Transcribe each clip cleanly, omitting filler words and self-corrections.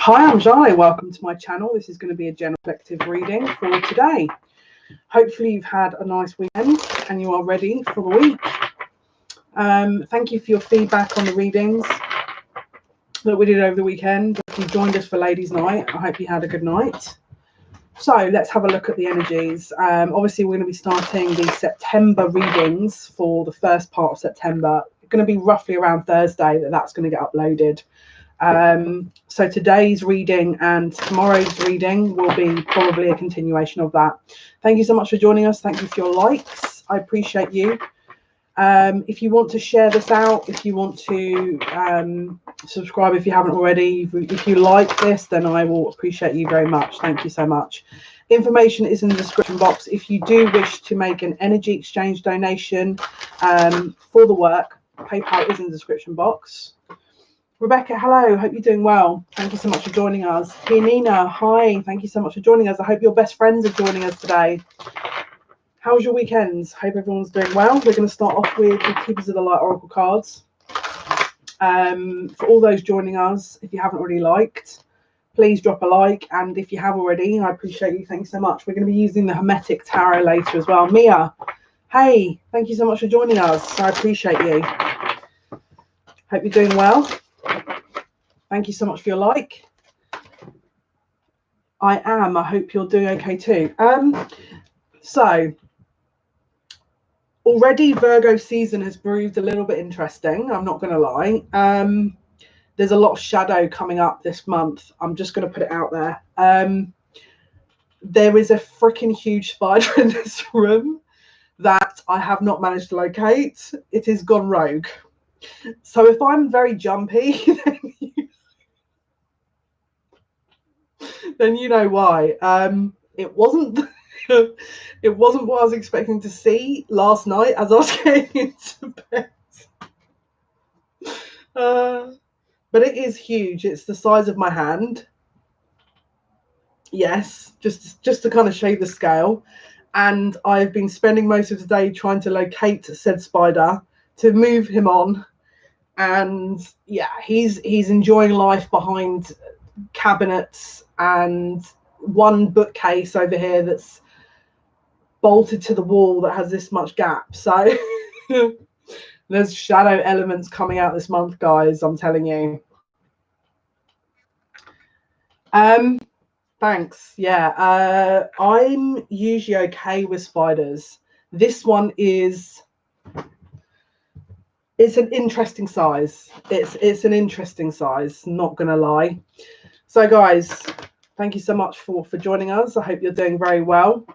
Hi, I'm Jale. Welcome to my channel. This is going to be a general collective reading for today. Hopefully you've had a nice weekend and you are ready for the week. Thank you for your feedback on the readings that we did over the weekend. If you joined us for Ladies' Night, I hope you had a good night. So let's have a look at the energies. Obviously, we're going to be starting the September readings for the first part of September. It's going to be roughly around Thursday that's going to get uploaded. So today's reading and tomorrow's reading will be probably a continuation of that. Thank you so much for joining us. Thank you for your likes. I appreciate you. If you want to share this out, if you want to subscribe if you haven't already, if you like this, then I will appreciate you very much. Thank you so much. Information is in the description box. If you do wish to make an energy exchange donation for the work, PayPal is in the description box. Rebecca, hello. Hope you're doing well. Thank you so much for joining us. Nina, hi. Thank you so much for joining us. I hope your best friends are joining us today. How was your weekends? Hope everyone's doing well. We're going to start off with the Keepers of the Light Oracle cards. For all those joining us, if you haven't already liked, please drop a like. And if you have already, I appreciate you. Thank you so much. We're going to be using the Hermetic Tarot later as well. Mia, hey. Thank you so much for joining us. I appreciate you. Hope you're doing well. Thank you so much for your like. I am. I hope you're doing okay too. So already Virgo season has proved a little bit interesting. I'm not going to lie. There's a lot of shadow coming up this month. I'm just going to put it out there. There is a freaking huge spider in this room that I have not managed to locate. It has gone rogue. So if I'm very jumpy, then you know why. It wasn't it wasn't what I was expecting to see last night as I was getting into bed. But it is huge. It's the size of my hand. Yes, just to kind of show you the scale. And I've been spending most of the day trying to locate said spider to move him on. And yeah, he's enjoying life behind cabinets and one bookcase over here that's bolted to the wall that has this much gap. So there's shadow elements coming out this month, guys, I'm telling you. Thanks. Yeah, I'm usually okay with spiders. This one is, it's an interesting size. It's an interesting size, not gonna lie. So guys, thank you so much for joining us. I hope you're doing very well.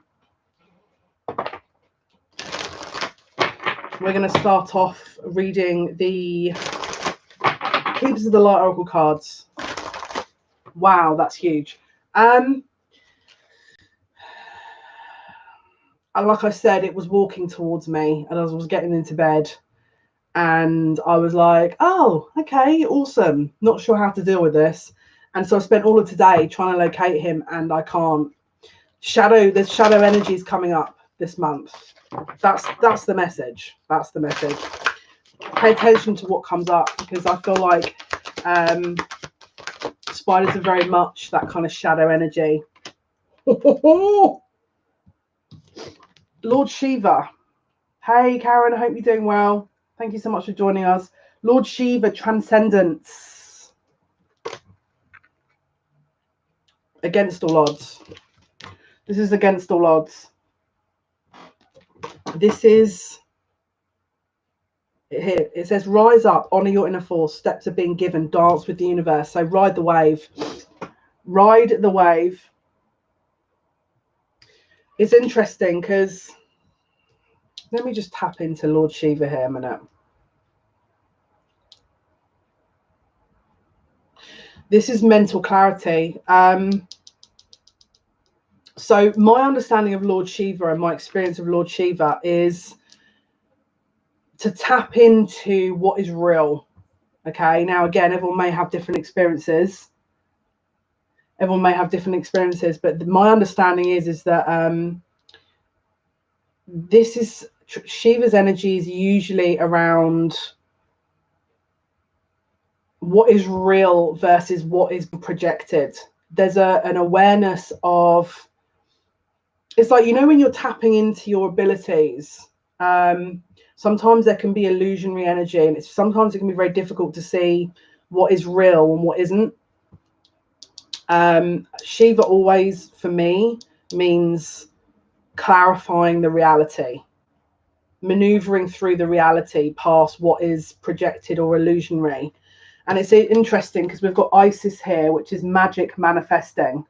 We're going to start off reading the Keepers of the Light Oracle cards. Wow, that's huge. And like I said, it was walking towards me and I was getting into bed. And I was like, oh, okay, awesome. Not sure how to deal with this. And so I spent all of today trying to locate him and I can't. There's shadow energies coming up this month. That's the message. That's the message. Pay attention to what comes up because I feel like spiders are very much that kind of shadow energy. Lord Shiva. Hey, Karen, I hope you're doing well. Thank you so much for joining us. Lord Shiva, Transcendence. Against all odds. This is against all odds. This is here. It says, rise up, honor your inner force. Steps are being given. Dance with the universe. So ride the wave. Ride the wave. It's interesting because let me just tap into Lord Shiva here a minute. This is mental clarity. So my understanding of Lord Shiva and my experience of Lord Shiva is to tap into what is real. Okay. Now, again, everyone may have different experiences. Everyone may have different experiences, but my understanding is that this is Shiva's energy is usually around what is real versus what is projected. There's an awareness of, it's like, you know, when you're tapping into your abilities, sometimes there can be illusionary energy, and sometimes it can be very difficult to see what is real and what isn't. Shiva always, for me, means clarifying the reality, maneuvering through the reality past what is projected or illusionary. And it's interesting because we've got Isis here, which is magic manifesting.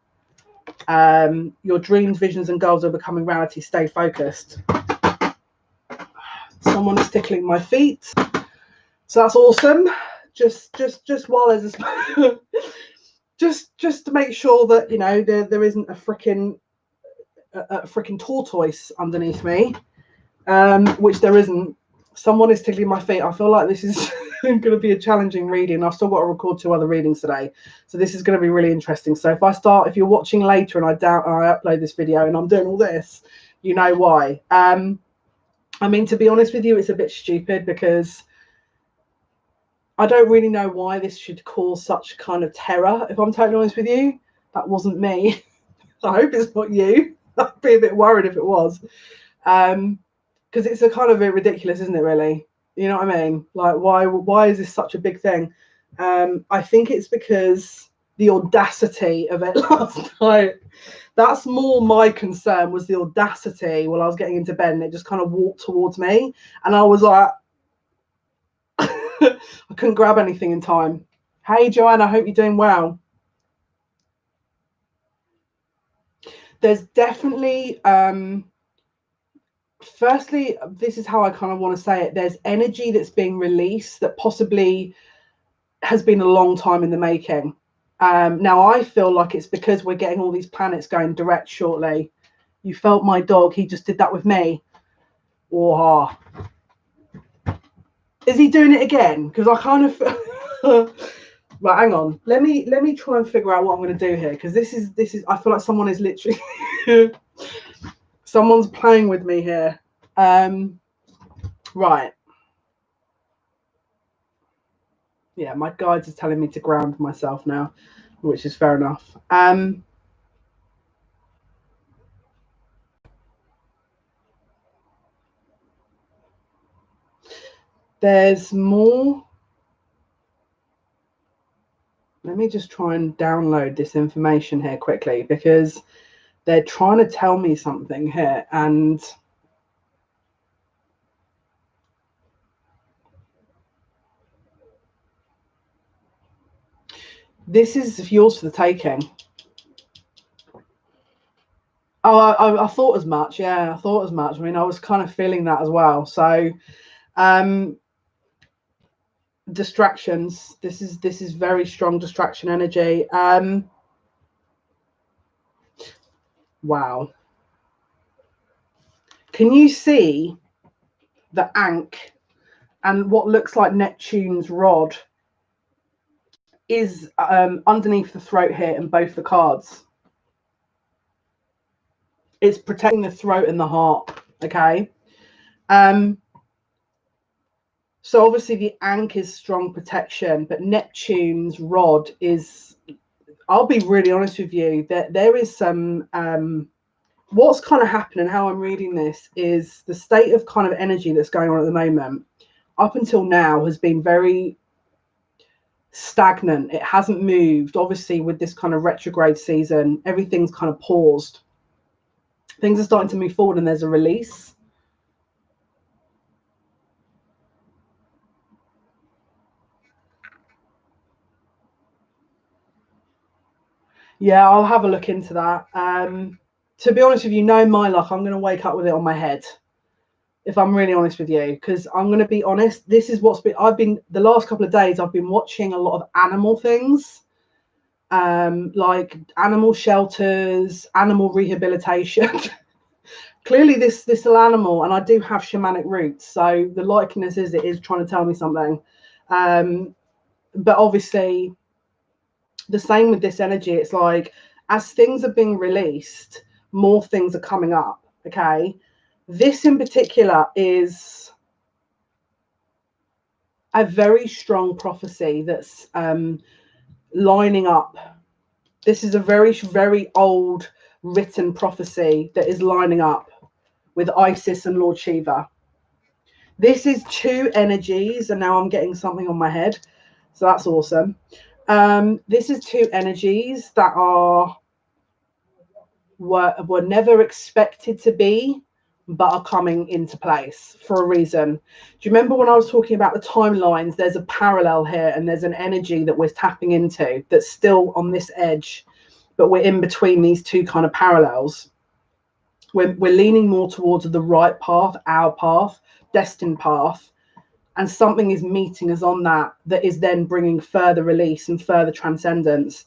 Your dreams, visions, and goals are becoming reality. Stay focused. Someone is tickling my feet, so that's awesome. Just while there's a just to make sure that, you know, there isn't a freaking tortoise underneath me, which there isn't. Someone is tickling my feet. I feel like this is going to be a challenging reading. I've still got to record 2 other readings today, so this is going to be really interesting. So if you're watching later and I upload this video and I'm doing all this, you know why. I mean, to be honest with you, it's a bit stupid because I don't really know why this should cause such kind of terror. If I'm totally honest with you, that wasn't me. I hope it's not you. I'd be a bit worried if it was. Because it's a kind of a bit ridiculous, isn't it, really? You know what I mean? Like, why is this such a big thing? I think it's because the audacity of it last night. That's more my concern, was the audacity while I was getting into bed, and it just kind of walked towards me. And I was like, I couldn't grab anything in time. Hey, Joanne, I hope you're doing well. There's definitely, firstly, this is how I kind of want to say it. There's energy that's being released that possibly has been a long time in the making. Now, I feel like it's because we're getting all these planets going direct shortly. You felt my dog. He just did that with me. Oh, is he doing it again? Because I kind of... Right, hang on. Let me try and figure out what I'm going to do here, because this is I feel like someone is literally someone's playing with me here. Right. Yeah, my guides are telling me to ground myself now, which is fair enough. There's more. Let me just try and download this information here quickly, because they're trying to tell me something here, and this is yours for the taking. Oh, I thought as much. Yeah, I thought as much. I mean, I was kind of feeling that as well. So, distractions. This is very strong distraction energy. Wow. Can you see the Ankh and what looks like Neptune's rod is underneath the throat here in both the cards? It's protecting the throat and the heart. Okay. So obviously the Ankh is strong protection, but Neptune's rod is, I'll be really honest with you, that there is some what's kind of happening, how I'm reading this, is the state of kind of energy that's going on at the moment up until now has been very stagnant. It hasn't moved. Obviously, with this kind of retrograde season, everything's kind of paused. Things are starting to move forward, and there's a release. Yeah, I'll have a look into that. To be honest with you, no, my luck, I'm going to wake up with it on my head, if I'm really honest with you, because I'm going to be honest, this is what's been, the last couple of days, I've been watching a lot of animal things, like animal shelters, animal rehabilitation. Clearly this little animal, and I do have shamanic roots, so the likeliness is it is trying to tell me something. But obviously, the same with this energy. It's like, as things are being released, more things are coming up. Okay, this in particular is a very strong prophecy that's lining up. This is a very, very old written prophecy that is lining up with Isis and Lord Shiva. This is two energies, and now I'm getting something on my head, so that's awesome. This is two energies that were never expected to be, but are coming into place for a reason. Do you remember when I was talking about the timelines? There's a parallel here, and there's an energy that we're tapping into that's still on this edge, but we're in between these two kind of parallels. We're leaning more towards the right path, our path, destined path, and something is meeting us on that is then bringing further release and further transcendence.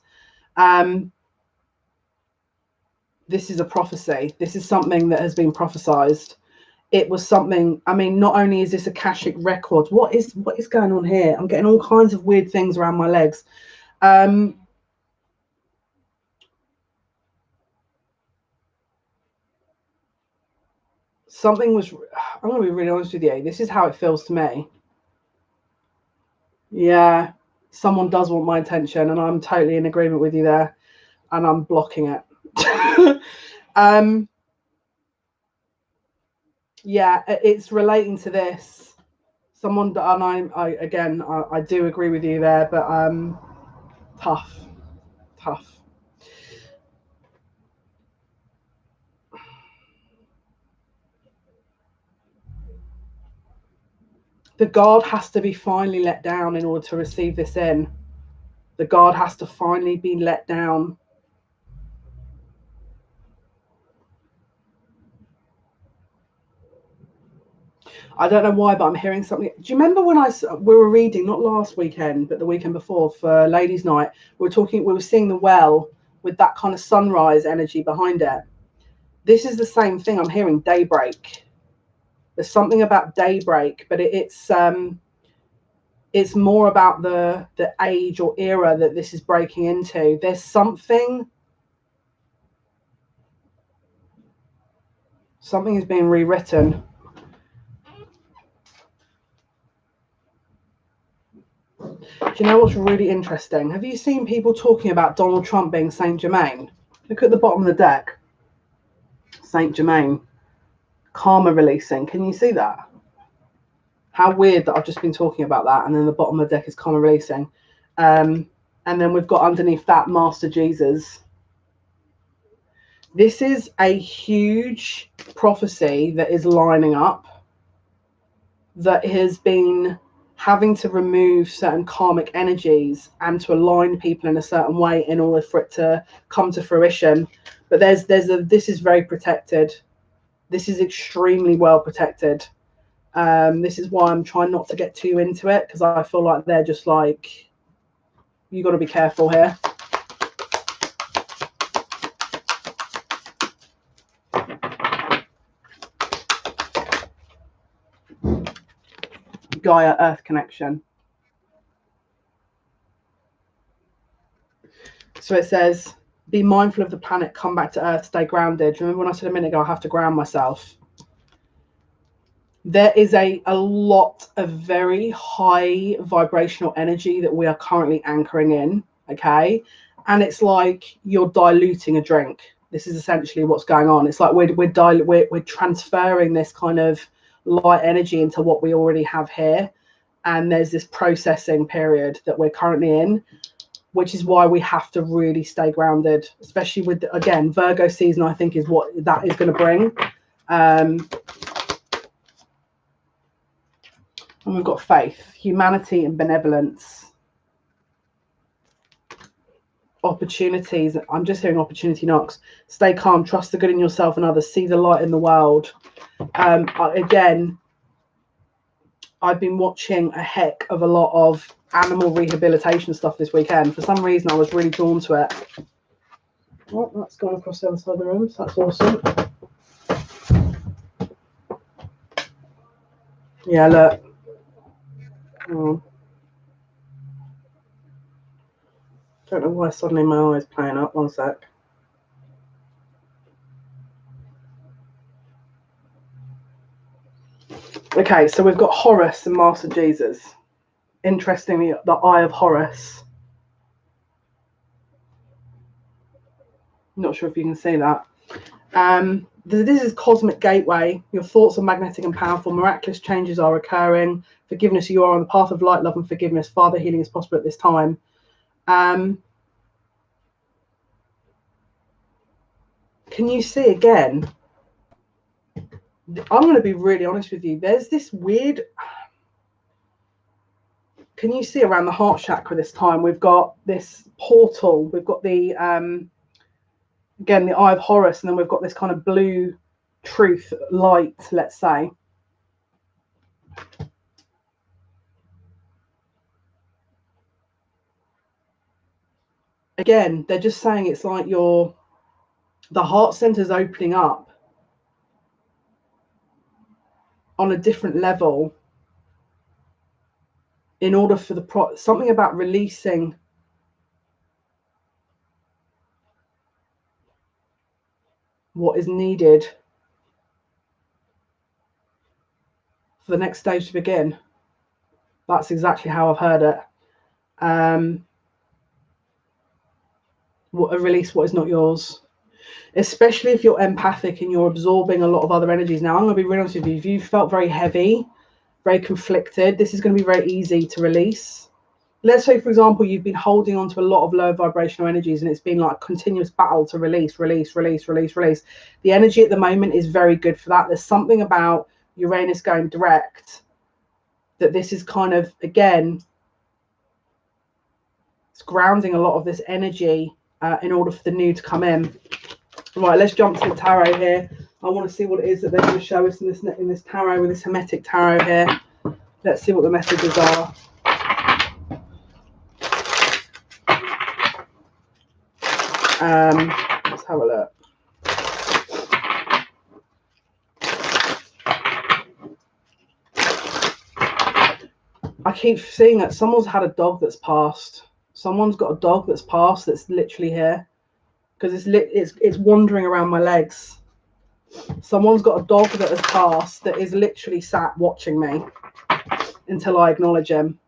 This is a prophecy. This is something that has been prophesized. It was something, I mean, not only is this Akashic records, what is going on here? I'm getting all kinds of weird things around my legs. Something was, I'm going to be really honest with you. This is how it feels to me. Yeah, someone does want my attention, and I'm totally in agreement with you there, and I'm blocking it. Yeah, it's relating to this. Someone, and I do agree with you there, but tough. The guard has to be finally let down in order to receive this in. The guard has to finally be let down. I don't know why, but I'm hearing something. Do you remember when we were reading, not last weekend, but the weekend before for Ladies' Night, we were seeing the well with that kind of sunrise energy behind it. This is the same thing I'm hearing, daybreak. There's something about daybreak, but it's more about the age or era that this is breaking into. There's something is being rewritten. Do you know what's really interesting? Have you seen people talking about Donald Trump being Saint Germain? Look at the bottom of the deck. Saint Germain. Karma releasing. Can you see that? How weird that I've just been talking about that, and then the bottom of the deck is karma releasing. And then we've got underneath that Master Jesus. This is a huge prophecy that is lining up, that has been having to remove certain karmic energies and to align people in a certain way in order for it to come to fruition. But this is very protected. This is extremely well protected. This is why I'm trying not to get too into it, because I feel like they're just like, you got to be careful here. Gaia Earth connection. So it says, be mindful of the planet, come back to Earth, stay grounded. Remember when I said a minute ago, I have to ground myself? There is a lot of very high vibrational energy that we are currently anchoring in, okay? And it's like you're diluting a drink. This is essentially what's going on. It's like we're transferring this kind of light energy into what we already have here. And there's this processing period that we're currently in, which is why we have to really stay grounded, especially with, again, Virgo season, I think is what that is going to bring. And we've got faith, humanity, and benevolence. Opportunities. I'm just hearing opportunity knocks. Stay calm, trust the good in yourself and others, see the light in the world. Again, I've been watching a heck of a lot of animal rehabilitation stuff this weekend. For some reason, I was really drawn to it. Oh, that's gone across the other side of the room. So that's awesome. Yeah, look. Oh. Don't know why suddenly my eye's playing up. One sec. Okay, so we've got Horus and Master Jesus. interestingly, the Eye of Horus. Not sure if you can see that. This is cosmic gateway. Your thoughts are magnetic and powerful. Miraculous changes are occurring. Forgiveness, you are on the path of light, love, and forgiveness. Father, healing is possible at this time. Can you see again? I'm going to be really honest with you. There's this weird. Can you see around the heart chakra this time? We've got this portal. We've got the again, the Eye of Horus, and then we've got this kind of blue truth light, let's say. Again, they're just saying it's like the heart center's opening up on a different level in order for something about releasing what is needed for the next stage to begin. That's exactly how I've heard it. Release what is not yours, especially if you're empathic and you're absorbing a lot of other energies. Now, I'm going to be really honest with you. If you felt very heavy, very conflicted, this is going to be very easy to release. Let's say, for example, you've been holding on to a lot of low vibrational energies and it's been like a continuous battle to release. The energy at the moment is very good for that. There's something about Uranus going direct that this is kind of, again, it's grounding a lot of this energy in order for the new to come in. Right, let's jump to the tarot here. I want to see what it is that they're going to show us in this tarot, with this Hermetic tarot here. Let's see what the messages are. Let's have a look. I keep seeing that someone's had a dog that's passed. Someone's got a dog that's passed that's literally here, because it's wandering around my legs. Someone's got a dog that has passed that is literally sat watching me until I acknowledge him.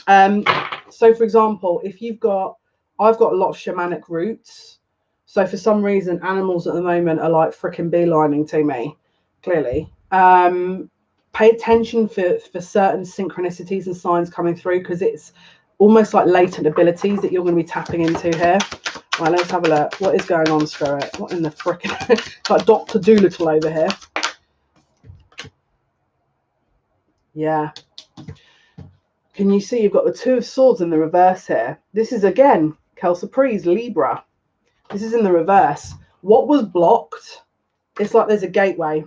So for example, if I've got a lot of shamanic roots. So for some reason, animals at the moment are like freaking beelining to me, clearly. Pay attention for certain synchronicities and signs coming through, because it's almost like latent abilities that you're going to be tapping into here. Right, let's have a look. What is going on, Spirit? What in the frickin' like Dr. Doolittle over here? Yeah. Can you see you've got the Two of Swords in the reverse here? This is, again, Kelsapri's Libra. This is in the reverse. What was blocked? It's like there's a gateway.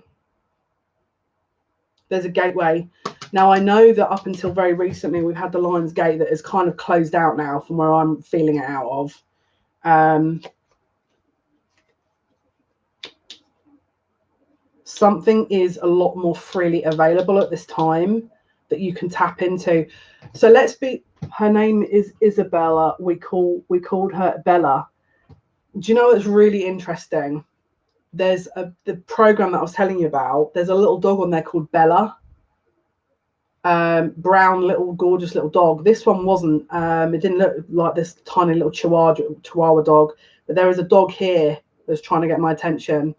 There's a gateway. Now, I know that up until very recently, we've had the Lion's Gate that is kind of closed out now from where I'm feeling it out of. Something is a lot more freely available at this time that you can tap into. So her name is Isabella. We called her Bella. Do you know what's really interesting? There's the program that I was telling you about. There's a little dog on there called Bella. Brown, little gorgeous little dog. This one wasn't. It didn't look like this tiny little Chihuahua dog. But there is a dog here that's trying to get my attention.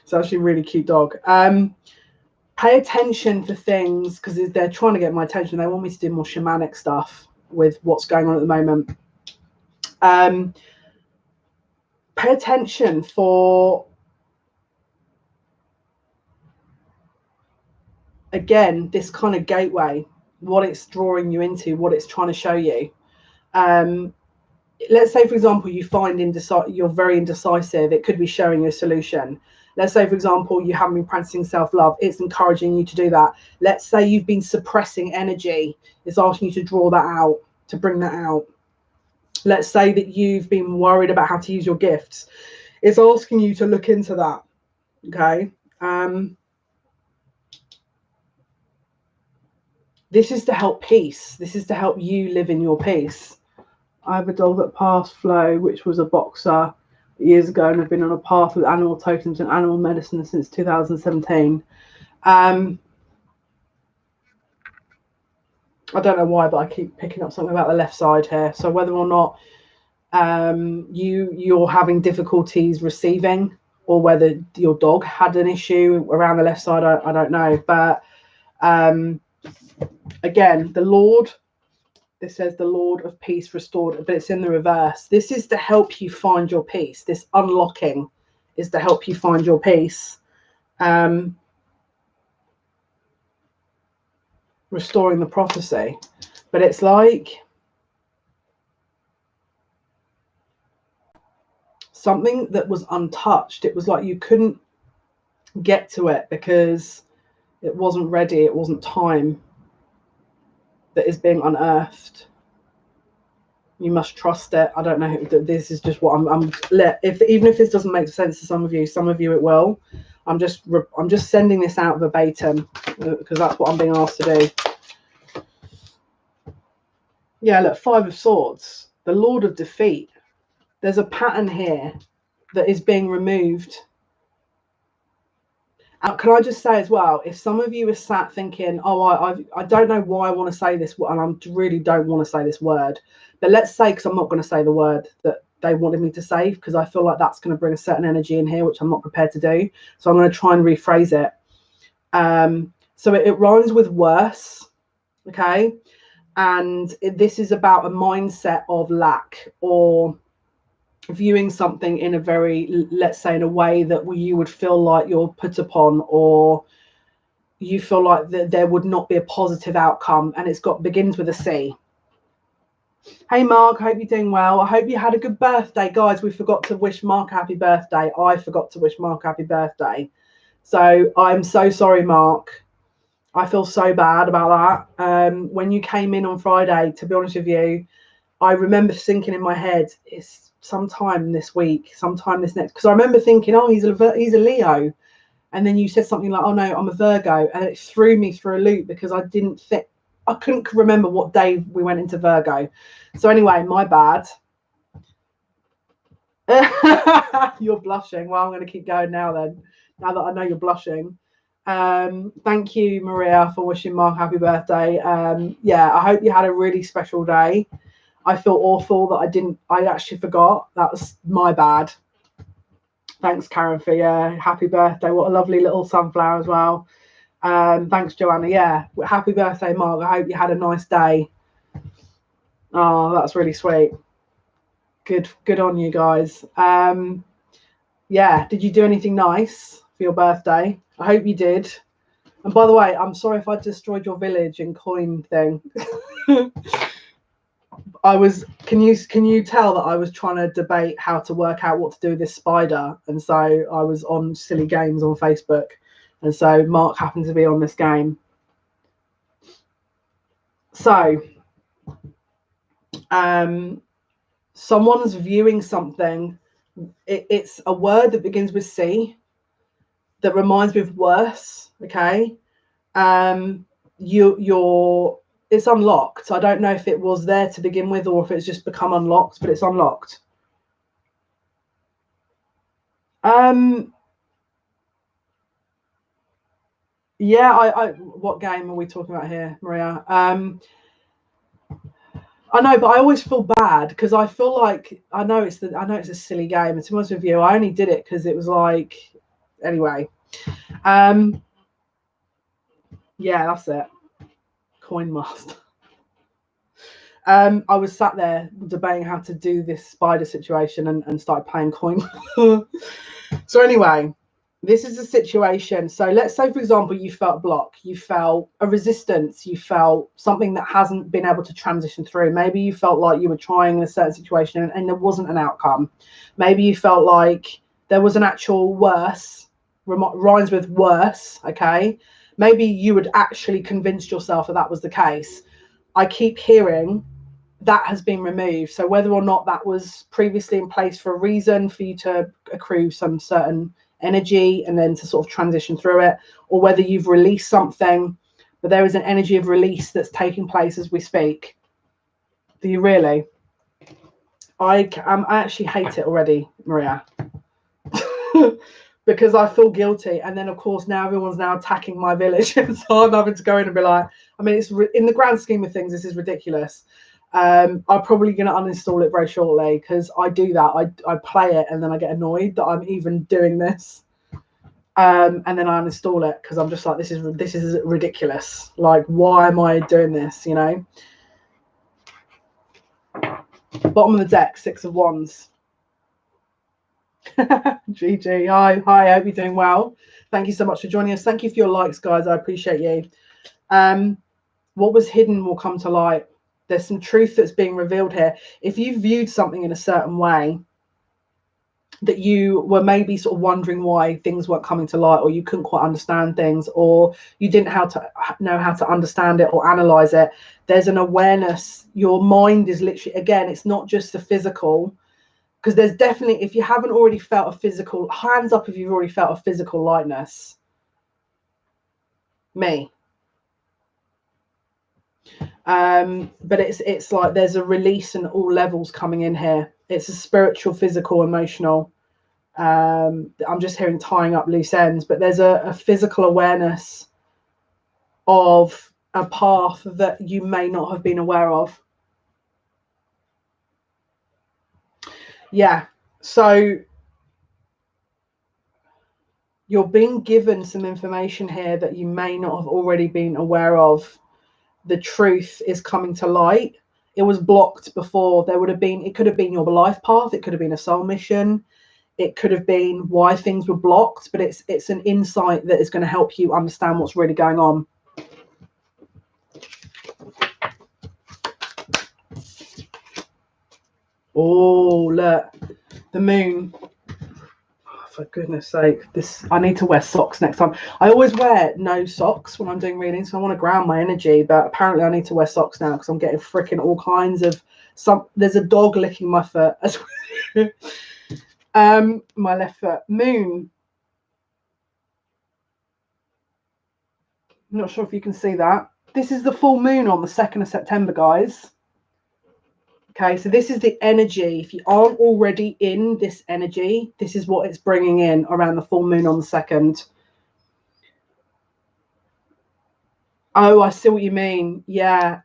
It's actually a really cute dog. Pay attention for things, because they're trying to get my attention. They want me to do more shamanic stuff with what's going on at the moment. Pay attention for, again, this kind of gateway, what it's drawing you into, what it's trying to show you. Let's say, for example, you find you're very indecisive. It could be showing you a solution. Let's say, for example, you haven't been practicing self-love. It's encouraging you to do that. Let's say you've been suppressing energy. It's asking you to draw that out, to bring that out. Let's say that you've been worried about how to use your gifts. It's asking you to look into that. Okay. This is to help peace. This is to help you live in your peace. I have a dog that passed, Flo, which was a boxer years ago, and I've been on a path with animal totems and animal medicine since 2017. I don't know why, but I keep picking up something about the left side here. So whether or not you're having difficulties receiving, or whether your dog had an issue around the left side, I don't know. But again, the Lord, this says the Lord of peace restored, but it's in the reverse. This is to help you find your peace. This unlocking is to help you find your peace. Restoring the prophecy. But it's like something that was untouched. It was like you couldn't get to it because it wasn't ready. It wasn't time. That is being unearthed. You must trust it. I don't know. This is just what I'm even if this doesn't make sense to some of you it will. I'm just sending this out verbatim because that's what I'm being asked to do. Yeah, look, 5 of Swords, the Lord of Defeat. There's a pattern here that is being removed. Can I just say as well, if some of you are sat thinking, oh, I don't know why I want to say this, and I really don't want to say this word, but let's say, because I'm not going to say the word that they wanted me to say, because I feel like that's going to bring a certain energy in here, which I'm not prepared to do. So I'm going to try and rephrase it. So it rhymes with worse, okay? And this is about a mindset of lack, or viewing something in a very, let's say, in a way that you would feel like you're put upon, or you feel like that there would not be a positive outcome, and begins with a C. Hey Mark, I hope you're doing well. I hope you had a good birthday. Guys, we forgot to wish Mark happy birthday. I forgot to wish Mark happy birthday. So I'm so sorry, Mark. I feel so bad about that. When you came in on Friday, to be honest with you, I remember thinking in my head, it's sometime this week, sometime this next, because I remember thinking, oh, he's a Leo. And then you said something like, oh no, I'm a Virgo. And it threw me through a loop because I couldn't remember what day we went into Virgo. So anyway, my bad. You're blushing. Well, I'm going to keep going now then, now that I know you're blushing. Thank you, Maria, for wishing Mark happy birthday. Yeah, I hope you had a really special day. I feel awful that I actually forgot. That was my bad. Thanks, Karen, for happy birthday. What a lovely little sunflower as well. Thanks, Joanna. Yeah, happy birthday, Mark. I hope you had a nice day. Oh, that's really sweet. Good on you guys. Yeah, did you do anything nice for your birthday? I hope you did. And by the way, I'm sorry if I destroyed your village and coin thing. Can you tell that I was trying to debate how to work out what to do with this spider, and so I was on silly games on Facebook, and so Mark happened to be on this game. So someone's viewing something. It's a word that begins with C that reminds me of worse. Okay. It's unlocked. I don't know if it was there to begin with or if it's just become unlocked, but it's unlocked. Yeah, what game are we talking about here, Maria? I know, but I always feel bad because I feel like I know it's a silly game. And to be honest with you, I only did it because it was like, anyway. Yeah, that's it. Coin master. I was sat there debating how to do this spider situation and started playing coin. So anyway, this is a situation. So let's say, for example, you felt block, you felt a resistance, you felt something that hasn't been able to transition through. Maybe you felt like you were trying in a certain situation and there wasn't an outcome. Maybe you felt like there was an actual worse, rhymes with worse, okay? Maybe you had actually convinced yourself that was the case. I keep hearing that has been removed. So whether or not that was previously in place for a reason, for you to accrue some certain energy and then to sort of transition through it, or whether you've released something, but there is an energy of release that's taking place as we speak. Do you really? I actually hate it already, Maria. because I feel guilty. And then, of course, now everyone's now attacking my village. And so I'm having to go in and be like, I mean, it's in the grand scheme of things, this is ridiculous. I'm probably going to uninstall it very shortly because I do that. I play it and then I get annoyed that I'm even doing this. And then I uninstall it because I'm just like, this is ridiculous. Like, why am I doing this? You know. Bottom of the deck, 6 of Wands. GG, hi, I hope you're doing well. Thank you so much for joining us. Thank you for your likes, guys. I appreciate you. What was hidden will come to light. There's some truth that's being revealed here. If you viewed something in a certain way that you were maybe sort of wondering why things weren't coming to light, or you couldn't quite understand things, or you didn't know how to understand it or analyze it, there's an awareness. Your mind is literally, again, it's not just the physical, because there's definitely, if you haven't already felt a physical, hands up if you've already felt a physical lightness. Me. But it's like there's a release in all levels coming in here. It's a spiritual, physical, emotional. I'm just hearing tying up loose ends, but there's a physical awareness of a path that you may not have been aware of. Yeah, so you're being given some information here that you may not have already been aware of. The truth is coming to light. It was blocked before. It could have been your life path. It could have been a soul mission. It could have been why things were blocked, but it's an insight that is going to help you understand what's really going on. Oh, look, the moon. Oh, for goodness sake, I need to wear socks next time. I always wear no socks when I'm doing readings, so I want to ground my energy, but apparently I need to wear socks now because I'm getting freaking all kinds of there's a dog licking my foot as well. My left foot. Moon. I'm not sure if you can see that. This is the full moon on the 2nd of September, guys. Okay, so this is the energy. If you aren't already in this energy, this is what it's bringing in around the full moon on the 2nd. Oh, I see what you mean. Yeah.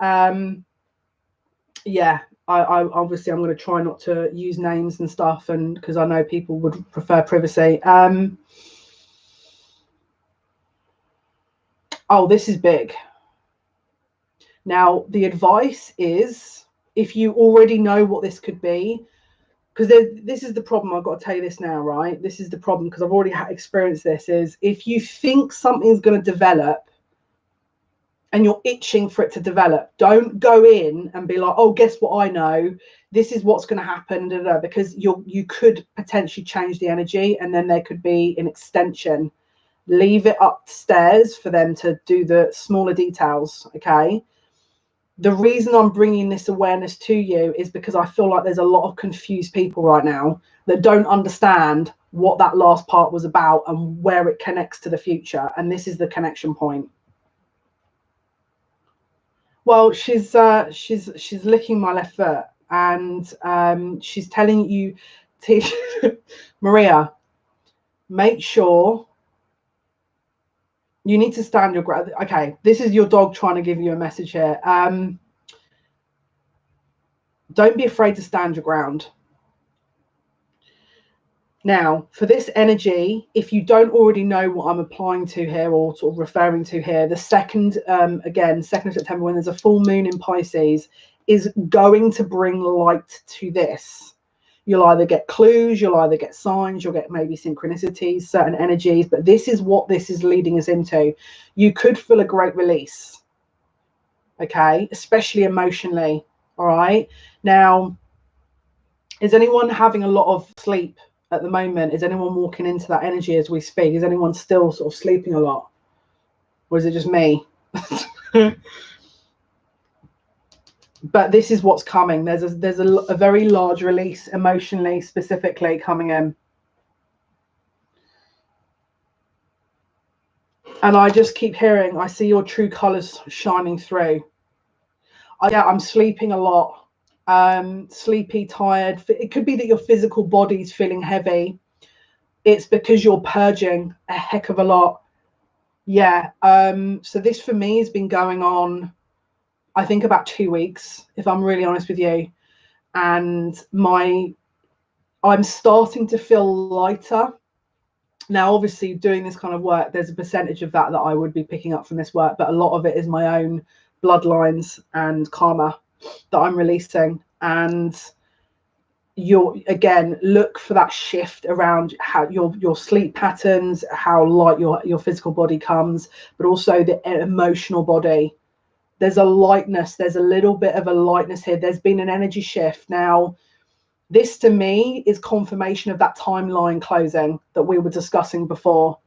Yeah. I obviously I'm going to try not to use names and stuff, and because I know people would prefer privacy. Oh, this is big. Now, the advice is, if you already know what this could be, because this is the problem. I've got to tell you this now, right? This is the problem, because I've already experienced this, is if you think something's going to develop and you're itching for it to develop, don't go in and be like, oh, guess what I know? This is what's going to happen, because you could potentially change the energy, and then there could be an extension. Leave it upstairs for them to do the smaller details, okay? The reason I'm bringing this awareness to you is because I feel like there's a lot of confused people right now that don't understand what that last part was about and where it connects to the future. And this is the connection point. Well, she's licking my left foot, and she's telling you, Maria, make sure you need to stand your ground. Okay, this is your dog trying to give you a message here. Don't be afraid to stand your ground. Now, for this energy, if you don't already know what I'm applying to here or sort of referring to here, the 2nd, again, 2nd of September, when there's a full moon in Pisces, is going to bring light to this. You'll either get clues, you'll either get signs, you'll get maybe synchronicities, certain energies, but this is what this is leading us into. You could feel a great release, okay, especially emotionally, all right? Now, is anyone having a lot of sleep at the moment? Is anyone walking into that energy as we speak? Is anyone still sort of sleeping a lot? Or is it just me? But this is what's coming. There's a very large release emotionally, specifically coming in. And I just keep hearing, I see your true colors shining through. Yeah, I'm sleeping a lot. Sleepy, tired. It could be that your physical body's feeling heavy. it's because you're purging a heck of a lot. Yeah. So this for me has been going on, I think, about 2 weeks, if I'm really honest with you. And I'm starting to feel lighter. Now, obviously, doing this kind of work, there's a percentage of that I would be picking up from this work, but a lot of it is my own bloodlines and karma that I'm releasing. And again, look for that shift around how your sleep patterns, how light your physical body comes, but also the emotional body. There's a lightness, there's a little bit of a lightness here. There's been an energy shift. Now, this to me is confirmation of that timeline closing that we were discussing before.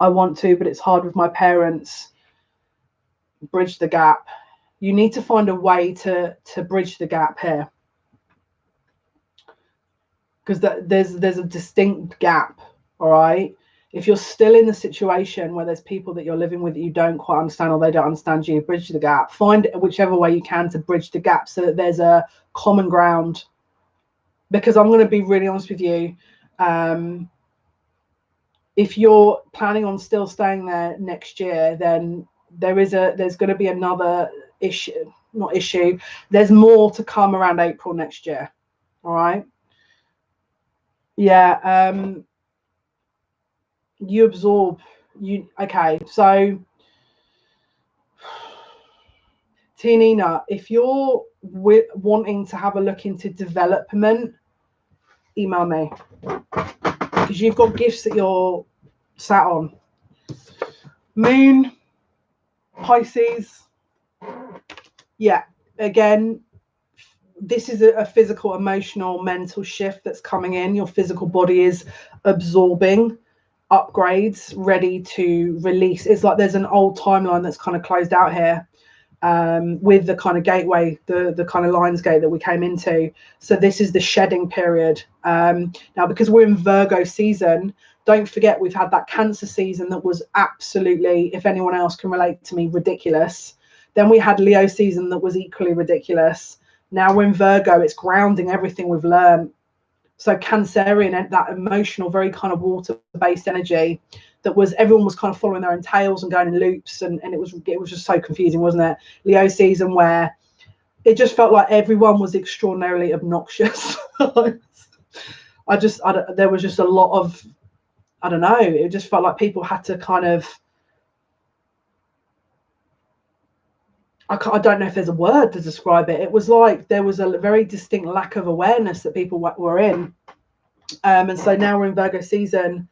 I want to, but it's hard with my parents. Bridge the gap. You need to find a way to bridge the gap here, because there's a distinct gap. All right. If you're still in the situation where there's people that you're living with that you don't quite understand, or they don't understand you, bridge the gap. Find whichever way you can to bridge the gap so that there's a common ground. Because I'm going to be really honest with you, if you're planning on still staying there next year, then there's going to be another issue. Not issue. There's more to come around April next year. All right. Yeah. You absorb. Okay. So, Tinina, if you're wanting to have a look into development, email me, because you've got gifts that you're sat on. Moon, Pisces. Yeah, again, this is a physical, emotional, mental shift that's coming in. Your physical body is absorbing upgrades, ready to release. It's like there's an old timeline that's kind of closed out here. With the kind of gateway, the kind of Lions Gate that we came into. So this is the shedding period. Now, because we're in Virgo season, don't forget we've had that Cancer season that was absolutely, if anyone else can relate to me, ridiculous. Then we had Leo season that was equally ridiculous. Now we're in Virgo, it's grounding everything we've learned. So Cancerian, that emotional, very kind of water-based energy that was, everyone was kind of following their own tails and going in loops, and it was just so confusing, wasn't it? Leo season, where it just felt like everyone was extraordinarily obnoxious. There was just a lot of, I don't know, it just felt like people had to kind of, I don't know if there's a word to describe it. It was like there was a very distinct lack of awareness that people were in. And so now we're in Virgo season.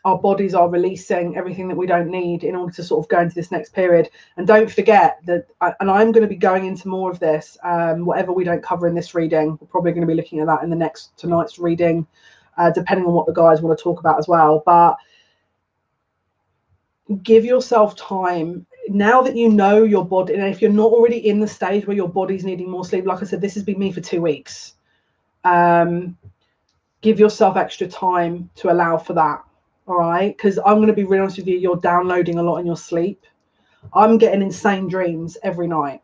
Our bodies are releasing everything that we don't need in order to sort of go into this next period. And don't forget that, and I'm going to be going into more of this, whatever we don't cover in this reading, we're probably going to be looking at that in tonight's reading, depending on what the guys want to talk about as well. But give yourself time. Now that you know your body, and if you're not already in the stage where your body's needing more sleep, like I said, this has been me for 2 weeks. Give yourself extra time to allow for that. All right, because I'm going to be really honest with you, you're downloading a lot in your sleep. I'm getting insane dreams every night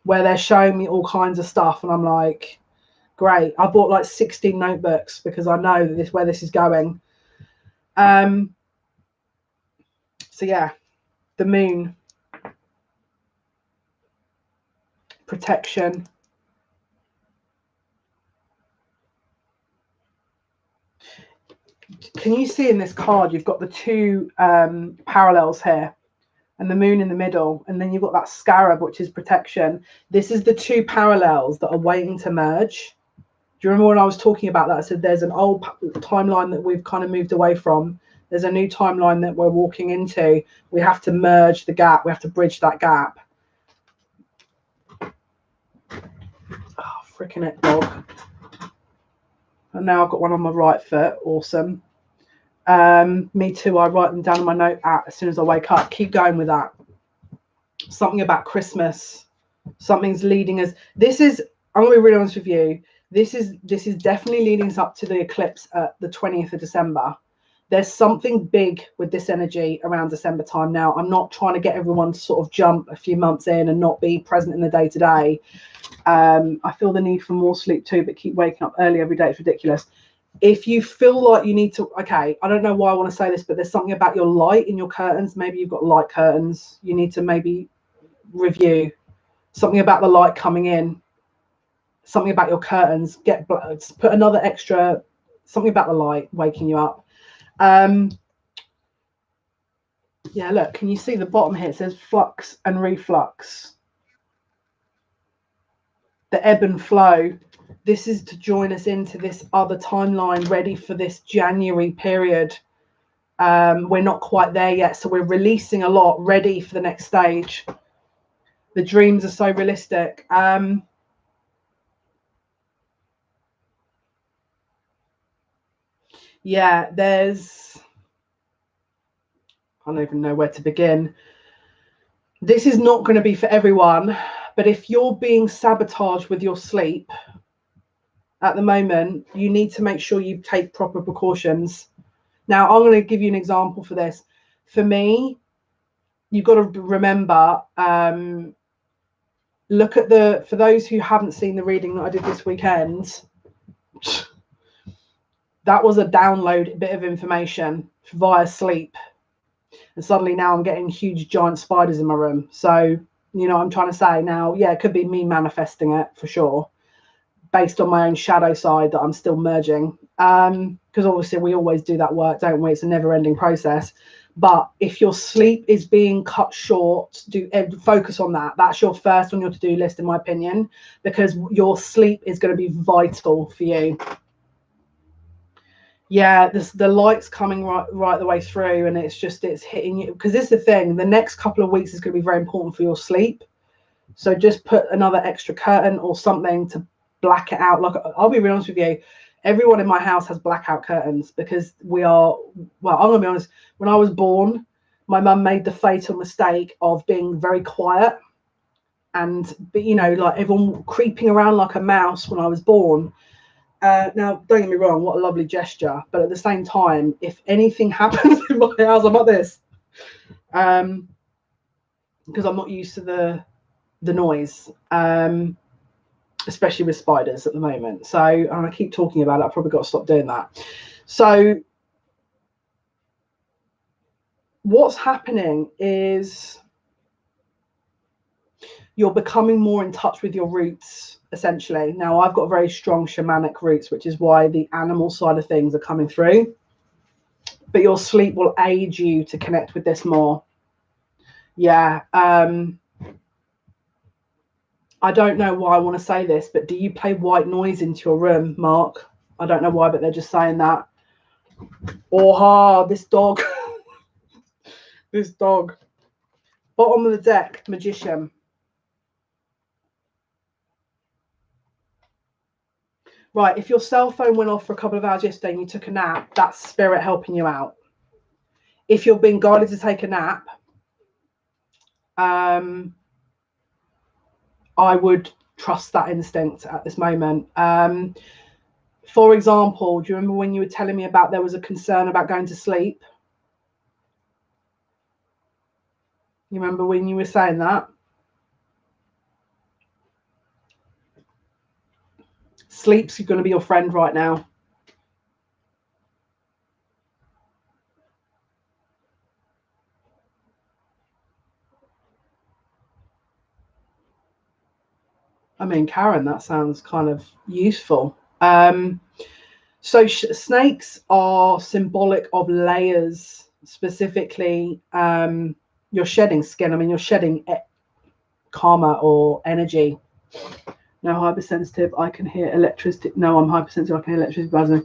where they're showing me all kinds of stuff, and I'm like, great. I bought like 16 notebooks because I know that where this is going. So yeah, the moon, protection. Can you see in this card, you've got the two parallels here and the moon in the middle, and then you've got that scarab, which is protection. This is the two parallels that are waiting to merge. Do you remember when I was talking about that? I said there's an old timeline that we've kind of moved away from. There's a new timeline that we're walking into. We have to merge the gap. We have to bridge that gap. Oh, freaking it, dog. And now I've got one on my right foot. Awesome. Me too. I write them down in my note app as soon as I wake up. Keep going with that. Something about Christmas. Something's leading us. This is, I'm going to be really honest with you. This is definitely leading us up to the eclipse at the 20th of December. There's something big with this energy around December time now. I'm not trying to get everyone to sort of jump a few months in and not be present in the day-to-day. I feel the need for more sleep too, but keep waking up early every day. It's ridiculous. if you feel like you need to, okay, I don't know why I want to say this, but there's something about your light in your curtains. Maybe you've got light curtains. You need to maybe review something about the light coming in, something about your curtains. Put another extra, something about the light waking you up. Yeah, look, can you see the bottom here? It says flux and reflux. The ebb and flow. This is to join us into this other timeline, ready for this January period. We're not quite there yet, so we're releasing a lot, ready for the next stage. The dreams are so realistic. Yeah, I don't even know where to begin. This is not going to be for everyone, but if you're being sabotaged with your sleep at the moment, you need to make sure you take proper precautions. Now, I'm going to give you an example for this. For me, you've got to remember, look at for those who haven't seen the reading that I did this weekend, that was a download bit of information via sleep. And suddenly now I'm getting huge giant spiders in my room. So, you know what I'm trying to say now? Yeah, it could be me manifesting it for sure, based on my own shadow side that I'm still merging. Because obviously we always do that work, don't we? It's a never ending process. But if your sleep is being cut short, focus on that. That's your first on your to-do list, in my opinion, because your sleep is going to be vital for you. Yeah, the light's coming right the way through, and it's hitting you, because this is the thing. The next couple of weeks is going to be very important for your sleep. So just put another extra curtain or something to black it out. Like, I'll be real honest with you, everyone in my house has blackout curtains, because I'm gonna be honest, when I was born, my mum made the fatal mistake of being very quiet, and you know, like everyone creeping around like a mouse when I was born. Now, don't get me wrong, what a lovely gesture, but at the same time, if anything happens in my house, I'm like this, because I'm not used to the noise, especially with spiders at the moment. So, and I keep talking about it, I've probably got to stop doing that. So what's happening is you're becoming more in touch with your roots, essentially. Now, I've got very strong shamanic roots, which is why the animal side of things are coming through. But your sleep will aid you to connect with this more. Yeah. I don't know why I want to say this, but do you play white noise into your room, Mark? I don't know why, but they're just saying that. Oh, this dog. This dog. Bottom of the deck, Magician. Right, if your cell phone went off for a couple of hours yesterday and you took a nap, that's spirit helping you out. If you're being guided to take a nap, I would trust that instinct at this moment. For example, do you remember when you were telling me about there was a concern about going to sleep? You remember when you were saying that? Sleep's going to be your friend right now. I mean, Karen, that sounds kind of useful. So snakes are symbolic of layers, specifically you're shedding skin. I mean, you're shedding karma or energy. Now, hypersensitive, I can hear electricity. No, I'm hypersensitive, I can hear electricity buzzing.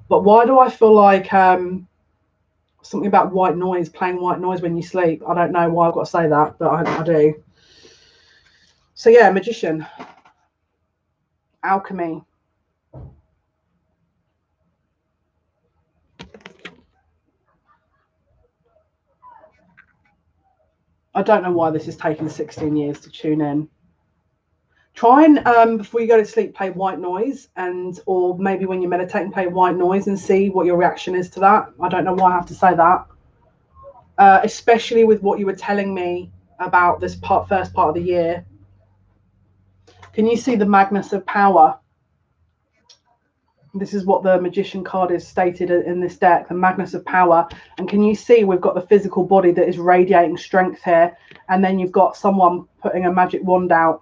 But why do I feel like something about white noise, playing white noise when you sleep? I don't know why I've got to say that, but I do. So yeah, Magician. Alchemy. I don't know why this is taking 16 years to tune in. Try and before you go to sleep, play white noise, or maybe when you're meditating, play white noise and see what your reaction is to that. I don't know why I have to say that, especially with what you were telling me about this first part of the year. Can you see the Magnus of Power? This is what the Magician card is stated in this deck, the Magnus of Power. And can you see we've got the physical body that is radiating strength here. And then you've got someone putting a magic wand out.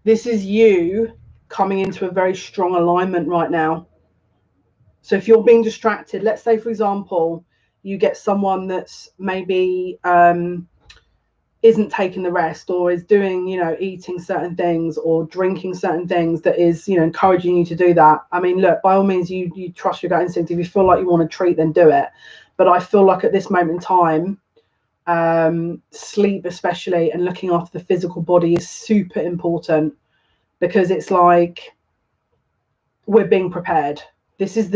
This is you coming into a very strong alignment right now. So if you're being distracted, let's say, for example, you get someone that's maybe isn't taking the rest, or is doing, you know, eating certain things or drinking certain things that is, you know, encouraging you to do that. I mean, look, by all means, you trust your gut instinct. If you feel like you want to treat, then do it. But I feel like at this moment in time, sleep especially, and looking after the physical body is super important, because it's like we're being prepared. This is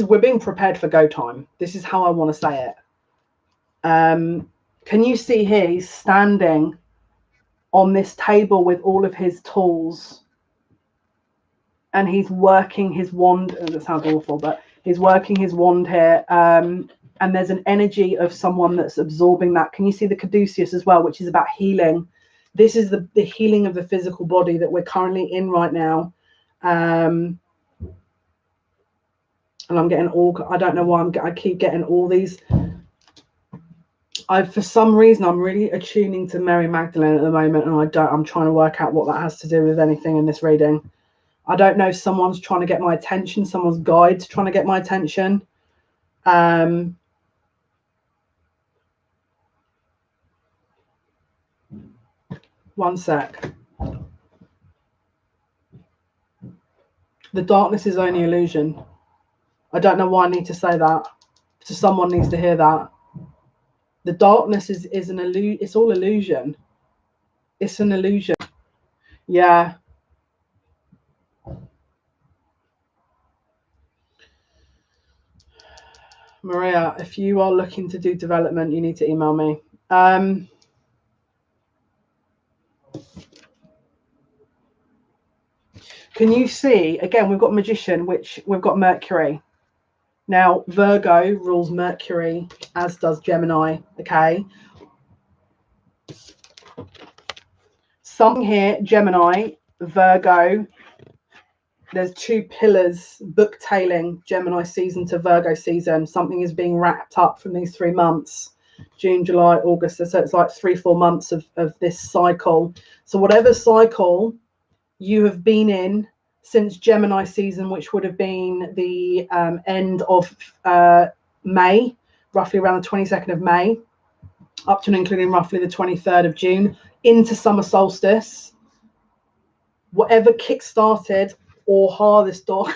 we're being prepared for go time. This is how I want to say it. Can you see here, he's standing on this table with all of his tools, and he's working his wand. That sounds awful, but he's working his wand here. And there's an energy of someone that's absorbing that. Can you see the caduceus as well, which is about healing? This is the healing of the physical body that we're currently in right now. And I'm getting all, I don't know why I keep getting all these. For some reason, I'm really attuning to Mary Magdalene at the moment, and I'm trying to work out what that has to do with anything in this reading. I don't know if someone's trying to get my attention, someone's guide's trying to get my attention. One sec. The darkness is only illusion. I don't know why I need to say that. So someone needs to hear that. The darkness is an illusion. It's all illusion. It's an illusion. Yeah. Maria, if you are looking to do development, you need to email me. Can you see, again, we've got Magician, which we've got Mercury. Now, Virgo rules Mercury, as does Gemini, okay? Something here, Gemini, Virgo, there's two pillars booktailing Gemini season to Virgo season. Something is being wrapped up from these 3 months, June, July, August. So it's like 3-4 months of this cycle. So whatever cycle you have been in since Gemini season, which would have been the end of May, roughly around the 22nd of May, up to and including roughly the 23rd of June, into summer solstice, whatever kick-started, or this dog,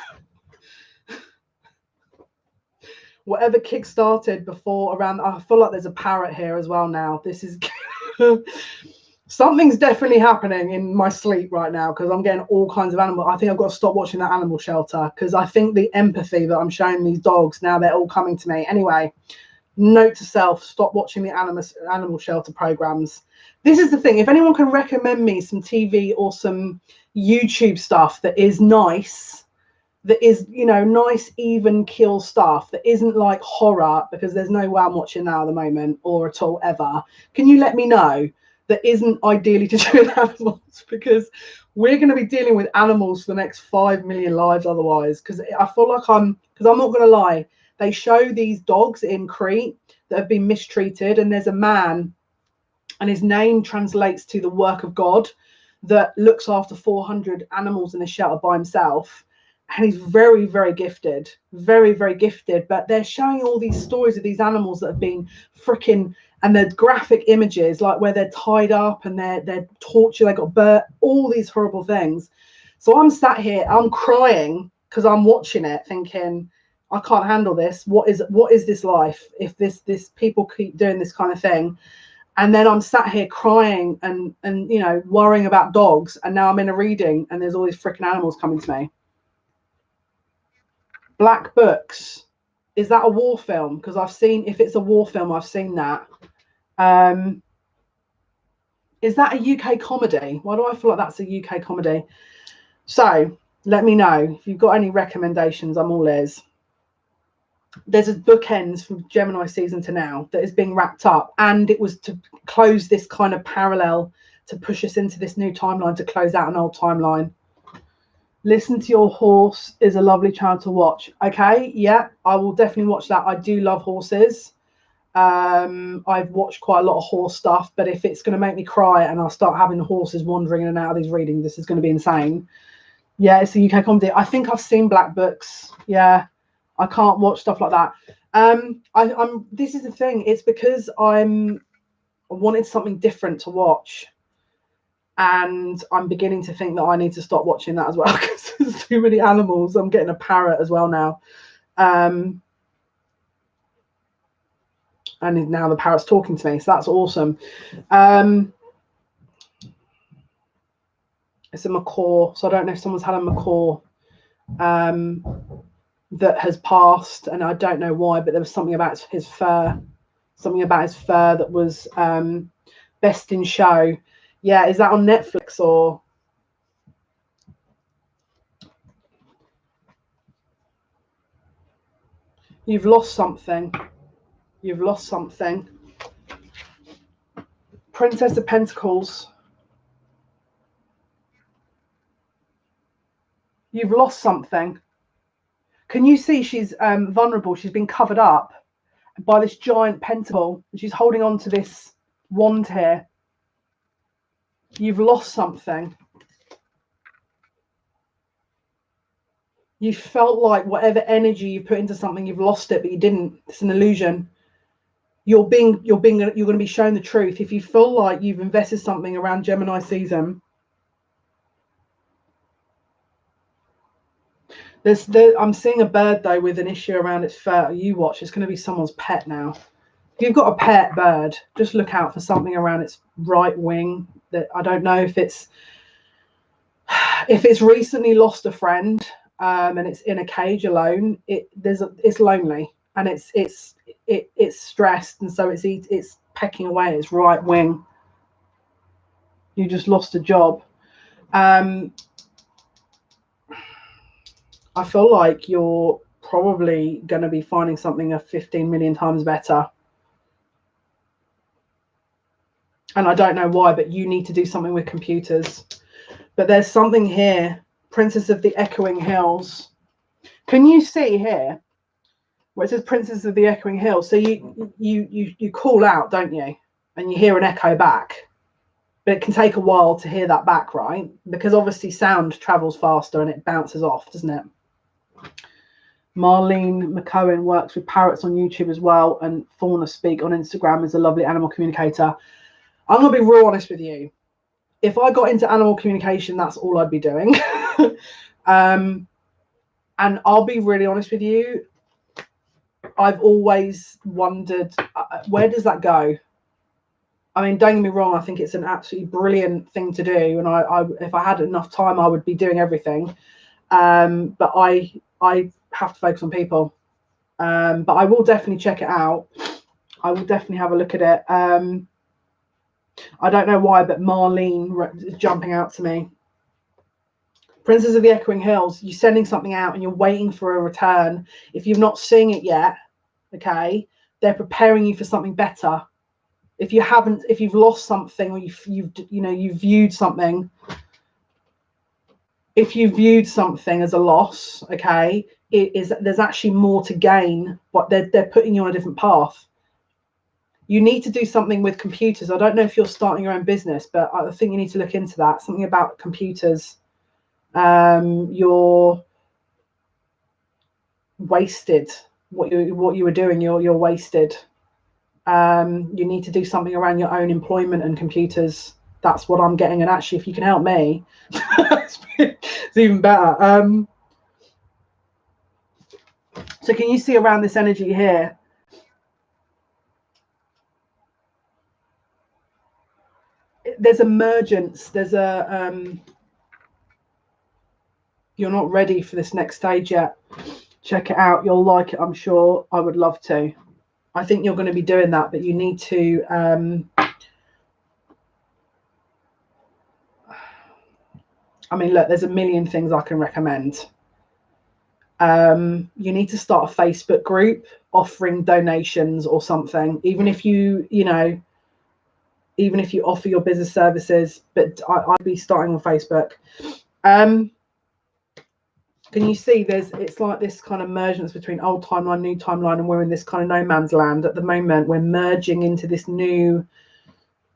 whatever kick-started before around, I feel like there's a parrot here as well now. This is something's definitely happening in my sleep right now, because I'm getting all kinds of animals. I think I've got to stop watching that animal shelter, because I think the empathy that I'm showing these dogs now, they're all coming to me. Anyway, note to self, stop watching the animal shelter programs. This is the thing. If anyone can recommend me some TV or some YouTube stuff that is nice, that is, you know, nice, even kill stuff, that isn't like horror, because there's no way I'm watching that at the moment, or at all ever, can you let me know? That isn't ideally to do with animals, because we're going to be dealing with animals for the next 5 million lives otherwise. Because I feel like because I'm not going to lie, they show these dogs in Crete that have been mistreated, and there's a man, and his name translates to the work of God, that looks after 400 animals in a shelter by himself. And he's very, very gifted, very, very gifted. But they're showing all these stories of these animals that have been freaking, and the graphic images, like where they're tied up and they're tortured, they got burnt, all these horrible things. So I'm sat here, I'm crying because I'm watching it, thinking, I can't handle this. What is this life if this people keep doing this kind of thing? And then I'm sat here crying and you know, worrying about dogs, and now I'm in a reading and there's all these freaking animals coming to me. Black Books, is that a war film? Because I've seen, if it's a war film, I've seen that. Is that a UK comedy? Why do I feel like that's a UK comedy? So let me know if you've got any recommendations. I'm all ears. There's a bookends from Gemini season to now that is being wrapped up, and it was to close this kind of parallel to push us into this new timeline, to close out an old timeline. Listen to Your Horse is a lovely channel to watch. Okay, yeah, I will definitely watch that. I do love horses. I've watched quite a lot of horse stuff, but if it's going to make me cry and I'll start having the horses wandering in and out of these readings, this is going to be insane. Yeah, it's a UK comedy. I think I've seen Black Books. Yeah, I can't watch stuff like that. I'm. This is the thing. It's because I wanted something different to watch, and I'm beginning to think that I need to stop watching that as well because there's too many animals. I'm getting a parrot as well now. And now the parrot's talking to me, so that's awesome. It's a macaw, so I don't know if someone's had a macaw that has passed, and I don't know why, but there was something about his fur, that was best in show. Yeah, is that on Netflix or? You've lost something. You've lost something. Princess of Pentacles. You've lost something. Can you see she's vulnerable? She's been covered up by this giant pentacle. And she's holding on to this wand here. You've lost something. You felt like whatever energy you put into something, you've lost it, but you didn't. It's an illusion. You're going to be shown the truth. If you feel like you've invested something around Gemini season, I'm seeing a bird though with an issue around its fur. You watch, it's going to be someone's pet now. If you've got a pet bird, just look out for something around its right wing. That I don't know if it's recently lost a friend and it's in a cage alone. It's lonely and it's stressed, and so it's pecking away at its right wing. You just lost a job. I feel like you're probably going to be finding something 15 million times better. And I don't know why, but you need to do something with computers. But there's something here. Princess of the Echoing Hills. Can you see here where it says Princess of the Echoing Hills? So you call out, don't you? And you hear an echo back. But it can take a while to hear that back, right? Because obviously sound travels faster and it bounces off, doesn't it? Marlene McCohen works with parrots on YouTube as well, and Fauna Speak on Instagram is a lovely animal communicator. I'm going to be real honest with you. If I got into animal communication, that's all I'd be doing. And I'll be really honest with you. I've always wondered, where does that go? I mean, don't get me wrong. I think it's an absolutely brilliant thing to do. And if I had enough time, I would be doing everything. But I have to focus on people. But I will definitely check it out. I will definitely have a look at it. I don't know why, but Marlene is jumping out to me. Princess of the Echoing Hills, you're sending something out and you're waiting for a return. If you've not seen it yet, okay, they're preparing you for something better. If you've lost something, or you've viewed something, if you viewed something as a loss, okay, there's actually more to gain, but they're putting you on a different path. You need to do something with computers. I don't know if you're starting your own business, but I think you need to look into that. Something about computers. You're wasted. What you were doing, you're wasted. You need to do something around your own employment and computers. That's what I'm getting. And actually, if you can help me, it's even better. So can you see around this energy here? There's emergence. There's you're not ready for this next stage yet. Check it out. You'll like it, I'm sure. I would love to. I think you're going to be doing that, but you need to I mean, look, there's a million things I can recommend. You need to start a Facebook group offering donations or something. Even if you know, even if you offer your business services, but I'd be starting on Facebook. Can you see it's like this kind of mergence between old timeline, new timeline, and we're in this kind of no man's land at the moment. We're merging into this new,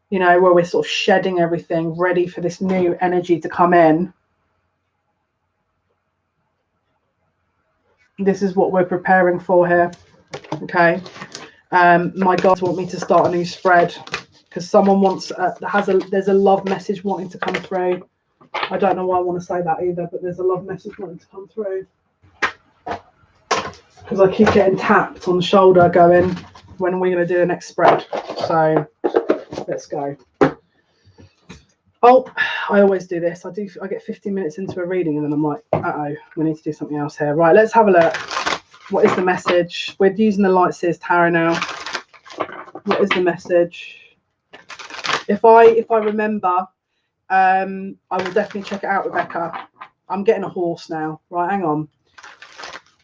you know, where we're sort of shedding everything, ready for this new energy to come in. This is what we're preparing for here. Okay. My guys want me to start a new spread because someone wants there's a love message wanting to come through. I don't know why I want to say that either, but there's a love message wanting to come through because I keep getting tapped on the shoulder going, when are we going to do the next spread? So let's go. Oh, I always do this. I get 15 minutes into a reading and then I'm like, uh-oh, we need to do something else here. Right, let's have a look. What is the message? We're using the Light Seers Tarot now. What is the message? If I remember, I will definitely check it out, Rebecca. I'm getting a horse now. Right, hang on.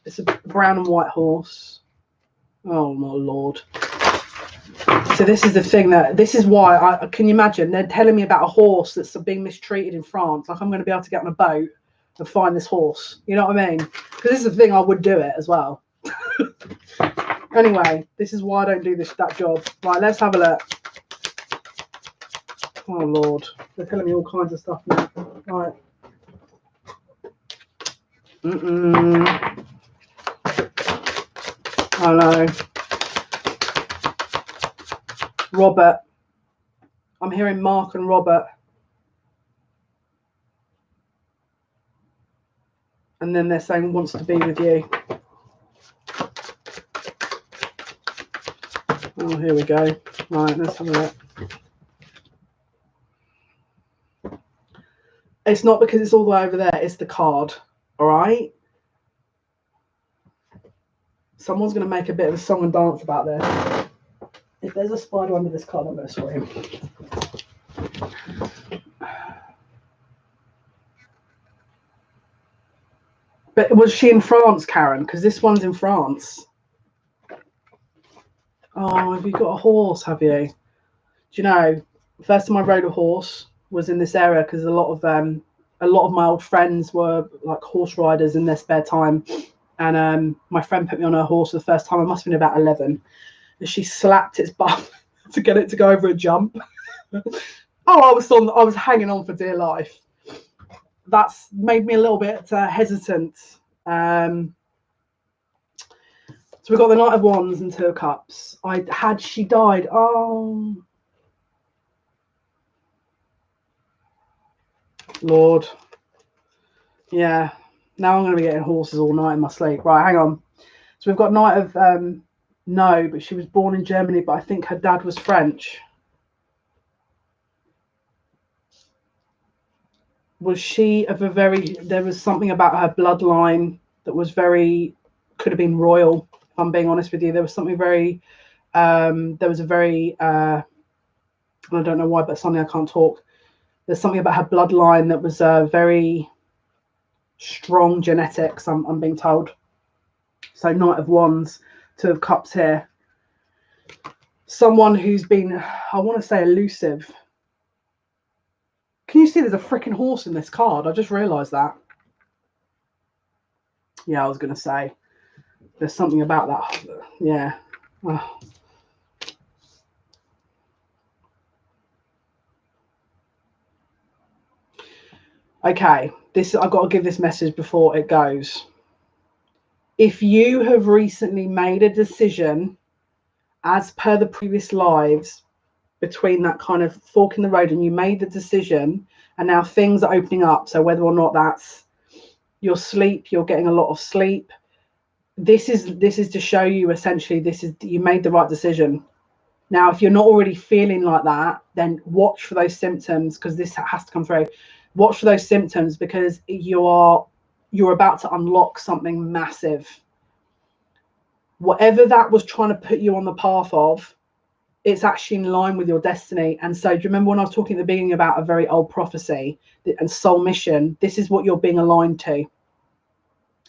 It's a brown and white horse. Oh my Lord. So this is the thing this is why can you imagine? They're telling me about a horse that's being mistreated in France. Like I'm going to be able to get on a boat and find this horse. You know what I mean? Because this is the thing, I would do it as well. Anyway, this is why I don't do that job. Right, let's have a look. Oh Lord, they're telling me all kinds of stuff now. Right. Oh no. Robert. I'm hearing Mark and Robert. And then they're saying wants to be with you. Oh, here we go. Right, let's have a look. It's not because it's all the way over there. It's the card. All right. Someone's going to make a bit of a song and dance about this. If there's a spider under this card, I'm going to scream. But was she in France, Karen? Because this one's in France. Oh, have you got a horse, have you? Do you know, first time I rode a horse was in this area because a lot of my old friends were like horse riders in their spare time. And my friend put me on her horse for the first time. I must have been about 11. And she slapped its butt to get it to go over a jump. I was hanging on for dear life. That's made me a little bit hesitant. So we've got the Knight of Wands and Two of Cups. She died. Oh, Lord. Yeah. Now I'm going to be getting horses all night in my sleep. Right, hang on. So we've got Knight of no, but she was born in Germany, but I think her dad was French. Was she of a there was something about her bloodline that was could have been royal, if I'm being honest with you. There was something very, I don't know why, but suddenly I can't talk. There's something about her bloodline that was very strong genetics, I'm being told. So Knight of Wands, Two of Cups here. Someone who's been, I want to say, elusive. Can you see there's a freaking horse in this card? I just realised that. Yeah, I was going to say. There's something about that. Yeah. Oh. Okay. I've got to give this message before it goes. If you have recently made a decision, as per the previous lives, between that kind of fork in the road, and you made the decision and now things are opening up, so whether or not that's your sleep, you're getting a lot of sleep, this is to show you essentially you made the right decision. Now if you're not already feeling like that, then watch for those symptoms, because this has to come through. Watch for those symptoms, because you're about to unlock something massive. Whatever that was trying to put you on the path of, it's actually in line with your destiny. And so do you remember when I was talking at the beginning about a very old prophecy and soul mission? This is what you're being aligned to.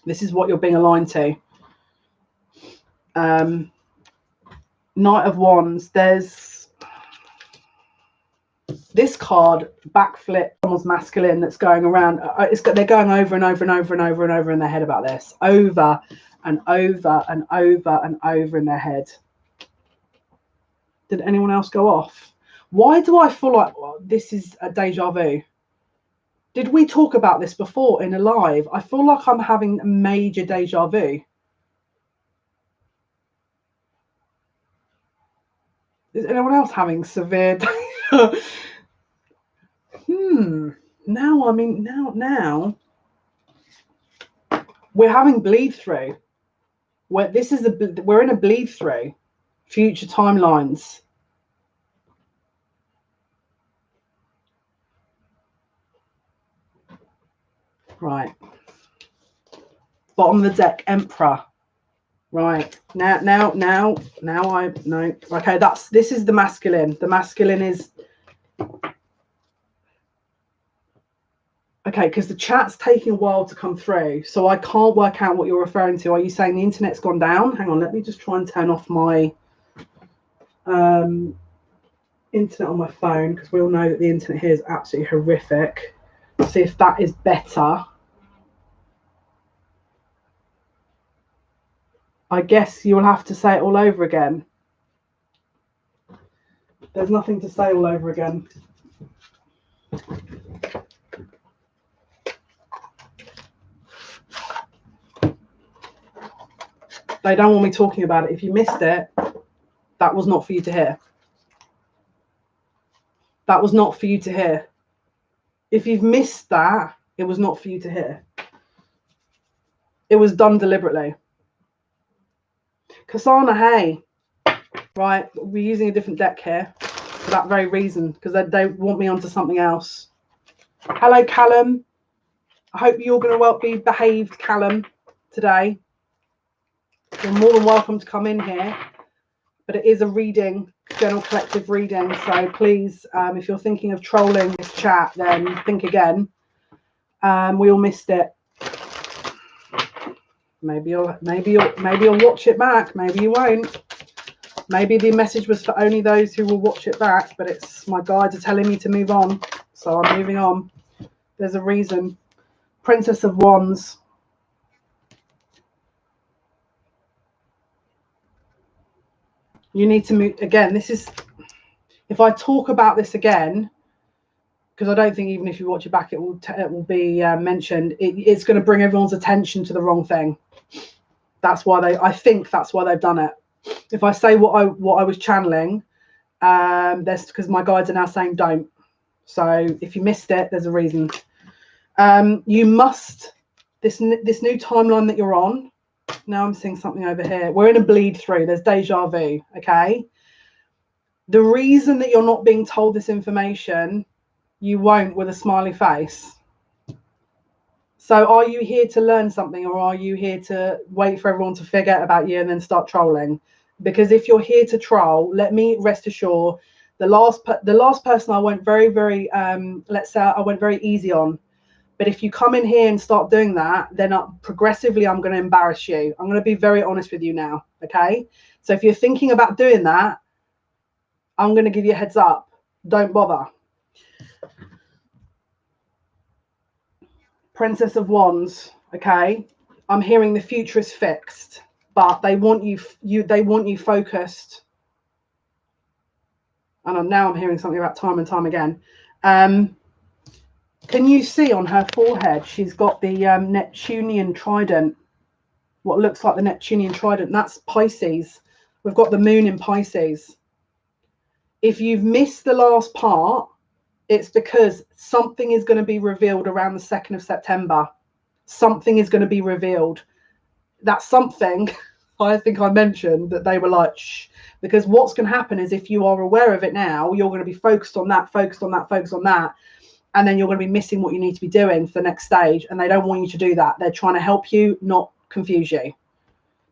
This is what you're being aligned to. Knight of Wands, there's This card, backflip, someone's masculine that's going around. They're going over and over and over and over and over in their head about this. Over and over and over and over in their head. Did anyone else go off? Why do I feel like this is a deja vu? Did we talk about this before in a live? I feel like I'm having a major deja vu. Is anyone else having severe? Now, I mean, now we're having bleed through. We're in a bleed through. Future timelines. Right. Bottom of the deck, Emperor. Right. Now I know. Okay, this is the masculine. The masculine is okay, because the chat's taking a while to come through, so I can't work out what you're referring to. Are you saying the internet's gone down? Hang on, let me just try and turn off my internet on my phone, because we all know that the internet here is absolutely horrific. See if that is better. I guess you will have to say it all over again. There's nothing to say all over again. They don't want me talking about it. If you missed it, that was not for you to hear. That was not for you to hear. If you've missed that, it was not for you to hear. It was done deliberately. Kasana, hey. Right, we're using a different deck here for that very reason, because they want me onto something else. Hello, Callum. I hope you're going to be behaved, Callum, today. You're more than welcome to come in here, but it is a reading, general collective reading. So please, if you're thinking of trolling this chat, then think again. We all missed it. Maybe you'll watch it back. Maybe you won't. Maybe the message was for only those who will watch it back, but it's my guides are telling me to move on, so I'm moving on. There's a reason. Princess of Wands. You need to move again. This is, if I talk about this again, because I don't think even if you watch it back, it will be mentioned. It's going to bring everyone's attention to the wrong thing. That's why I think that's why they've done it. If I say what I was channeling, that's because my guides are now saying don't. So if you missed it, there's a reason. You must, this new timeline that you're on. Now I'm seeing something over here. We're in a bleed through. There's deja vu. Okay. The reason that you're not being told this information, you won't with a smiley face. So are you here to learn something, or are you here to wait for everyone to forget about you and then start trolling? Because if you're here to troll, let me rest assured, the last person I went very let's say I went very easy on. But if you come in here and start doing that, then progressively I'm going to embarrass you. I'm going to be very honest with you now. Okay. So if you're thinking about doing that, I'm going to give you a heads up. Don't bother. Princess of Wands. Okay. I'm hearing the future is fixed, but they want you focused. And now I'm hearing something about time and time again. Can you see on her forehead, she's got the Neptunian trident, what looks like the Neptunian trident. That's Pisces. We've got the moon in Pisces. If you've missed the last part, it's because something is going to be revealed around the 2nd of September. Something is going to be revealed. That something, I think I mentioned that they were like, shh. Because what's going to happen is if you are aware of it now, you're going to be focused on that, focused on that, focused on that. And then you're going to be missing what you need to be doing for the next stage. And they don't want you to do that. They're trying to help you, not confuse you.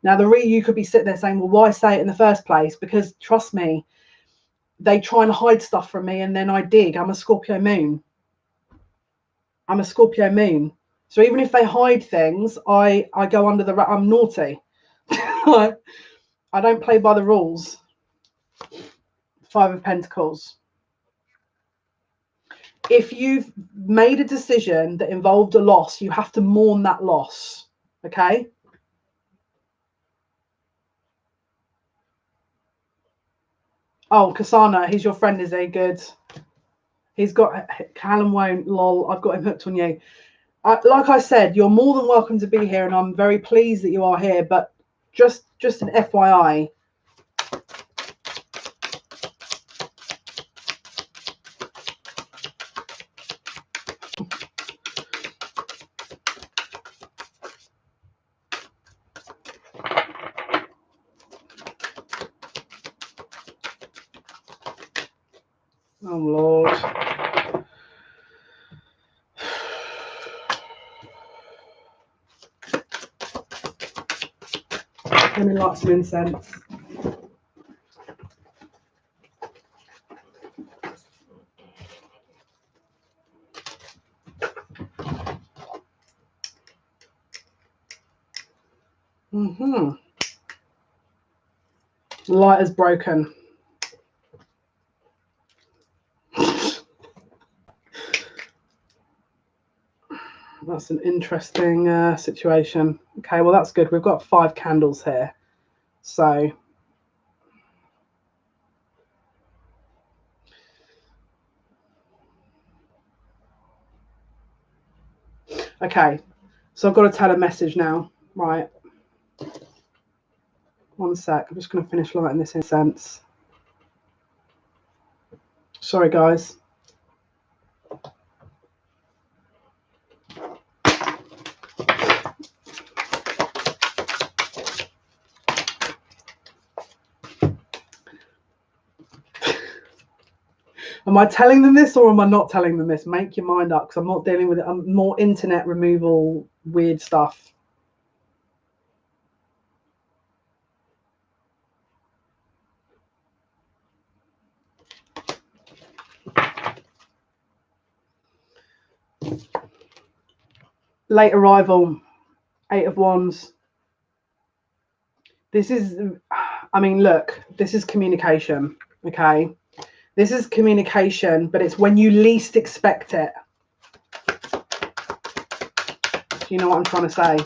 Now, you could be sitting there saying, well, why say it in the first place? Because trust me, they try and hide stuff from me. And then I dig. I'm a Scorpio moon. I'm a Scorpio moon. So even if they hide things, I go under the, I'm naughty. I don't play by the rules. 5 of Pentacles. if you've made a decision that involved a loss, you have to mourn that loss. Okay. Oh, Kasana, he's your friend, is he? Good. He's got, Callum won't, lol, I've got him hooked on you. Like I said, you're more than welcome to be here, and I'm very pleased that you are here, but just an FYI. Oh, Lord. Let me light some incense. The light is broken. That's an interesting situation. Okay, well, that's good. We've got 5 candles here. So, okay. So I've got to tell a message now. Right. One sec. I'm just going to finish lighting this incense. Sorry, guys. Am I telling them this or am I not telling them this? Make your mind up, because I'm not dealing with it. I'm more internet removal, weird stuff. Late arrival, 8 of Wands. This is, I mean, look, this is communication, okay? This is communication, but it's when you least expect it. Do you know what I'm trying to say?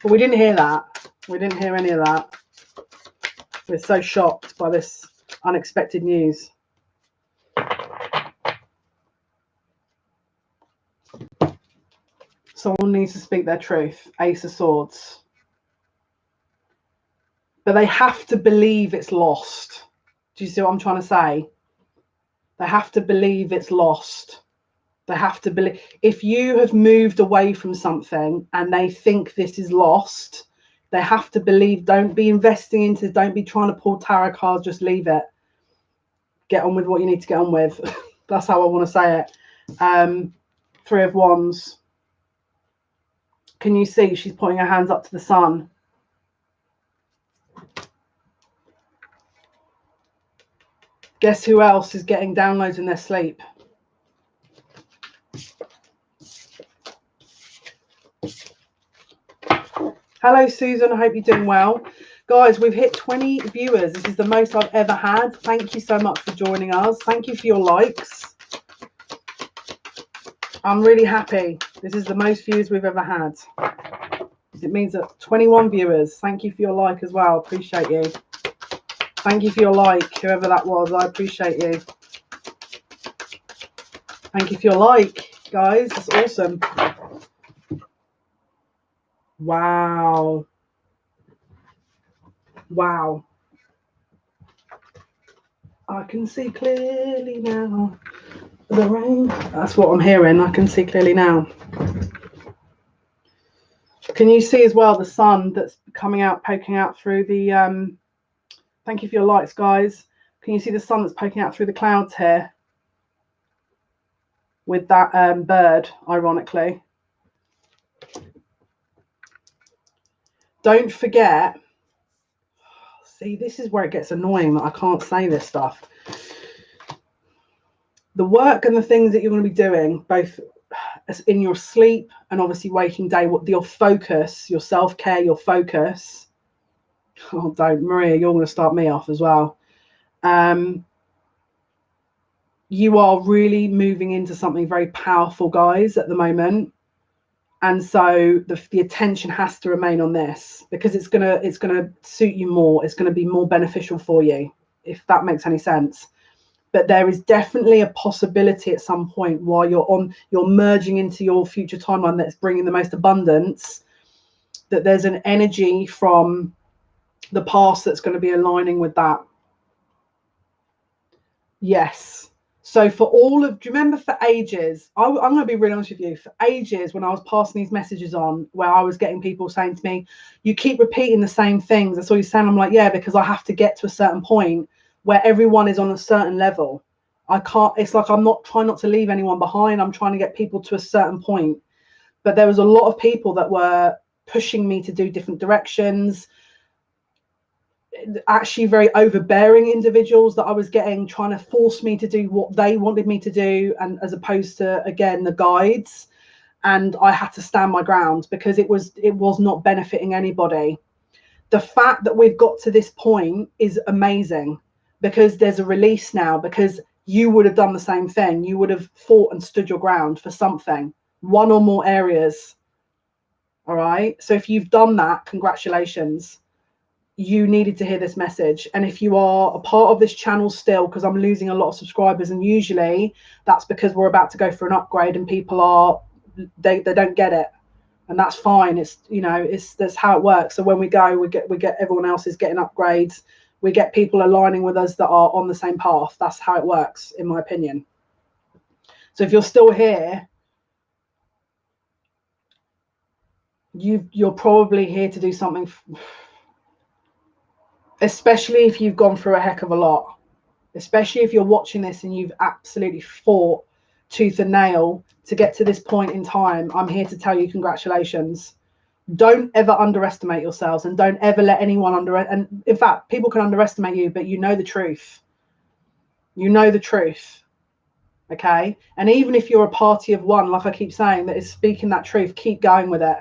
But we didn't hear that. We didn't hear any of that. We're so shocked by this unexpected news. Someone needs to speak their truth. Ace of Swords. But they have to believe it's lost. Do you see what I'm trying to say? They have to believe it's lost. They have to believe. If you have moved away from something and they think this is lost, they have to believe. Don't be investing into, don't be trying to pull tarot cards, just leave it. Get on with what you need to get on with. That's how I want to say it. 3 of Wands. Can you see she's putting her hands up to the sun? Guess who else is getting downloads in their sleep? Hello, Susan. I hope you're doing well. Guys, we've hit 20 viewers. This is the most I've ever had. Thank you so much for joining us. Thank you for your likes. I'm really happy. This is the most views we've ever had. It means that 21 viewers. Thank you for your like as well. Appreciate you. Thank you for your like, whoever that was. I appreciate you. Thank you for your like, guys. It's awesome. Wow. Wow. I can see clearly now. The rain. That's what I'm hearing. I can see clearly now. Can you see as well the sun that's coming out, poking out through the... Thank you for your lights, guys. Can you see the sun that's poking out through the clouds here? With that bird, ironically. Don't forget... See, this is where it gets annoying that I can't say this stuff. The work and the things that you're going to be doing, both in your sleep and obviously waking day, what your focus, your self-care, your focus. Oh, don't, Maria, you're going to start me off as well. Your you are really moving into something very powerful, guys, at the moment. And so the attention has to remain on this, because it's gonna suit you more. It's gonna be more beneficial for you, if that makes any sense. But there is definitely a possibility at some point, while you're merging into your future timeline that's bringing the most abundance, that there's an energy from the past that's going to be aligning with that. Yes. So for all of, do you remember for ages, I'm going to be really honest with you, for ages when I was passing these messages on, where I was getting people saying to me, you keep repeating the same things. That's all you're saying. I'm like, yeah, because I have to get to a certain point where everyone is on a certain level. I can't, it's like I'm not trying not to leave anyone behind. I'm trying to get people to a certain point. But there was a lot of people that were pushing me to do different directions, actually very overbearing individuals that I was getting, trying to force me to do what they wanted me to do, and as opposed to, again, the guides. And I had to stand my ground, because it was not benefiting anybody. The fact that we've got to this point is amazing, because there's a release now, because you would have done the same thing. You would have fought and stood your ground for something, one or more areas. All right. So if you've done that, congratulations. You needed to hear this message. And if you are a part of this channel still, because I'm losing a lot of subscribers, and usually that's because we're about to go for an upgrade and people are, they don't get it, and that's fine. It's, you know, that's how it works. So when we go, we get everyone else is getting upgrades, we get people aligning with us that are on the same path. That's how it works, in my opinion. So if you're still here, you're probably here to do something, especially if you've gone through a heck of a lot, especially if you're watching this and you've absolutely fought tooth and nail to get to this point in time. I'm here to tell you congratulations. Don't ever underestimate yourselves, and don't ever let anyone and in fact, people can underestimate you, but you know the truth. You know the truth. Okay. And even if you're a party of one, like I keep saying, that is speaking that truth, keep going with it.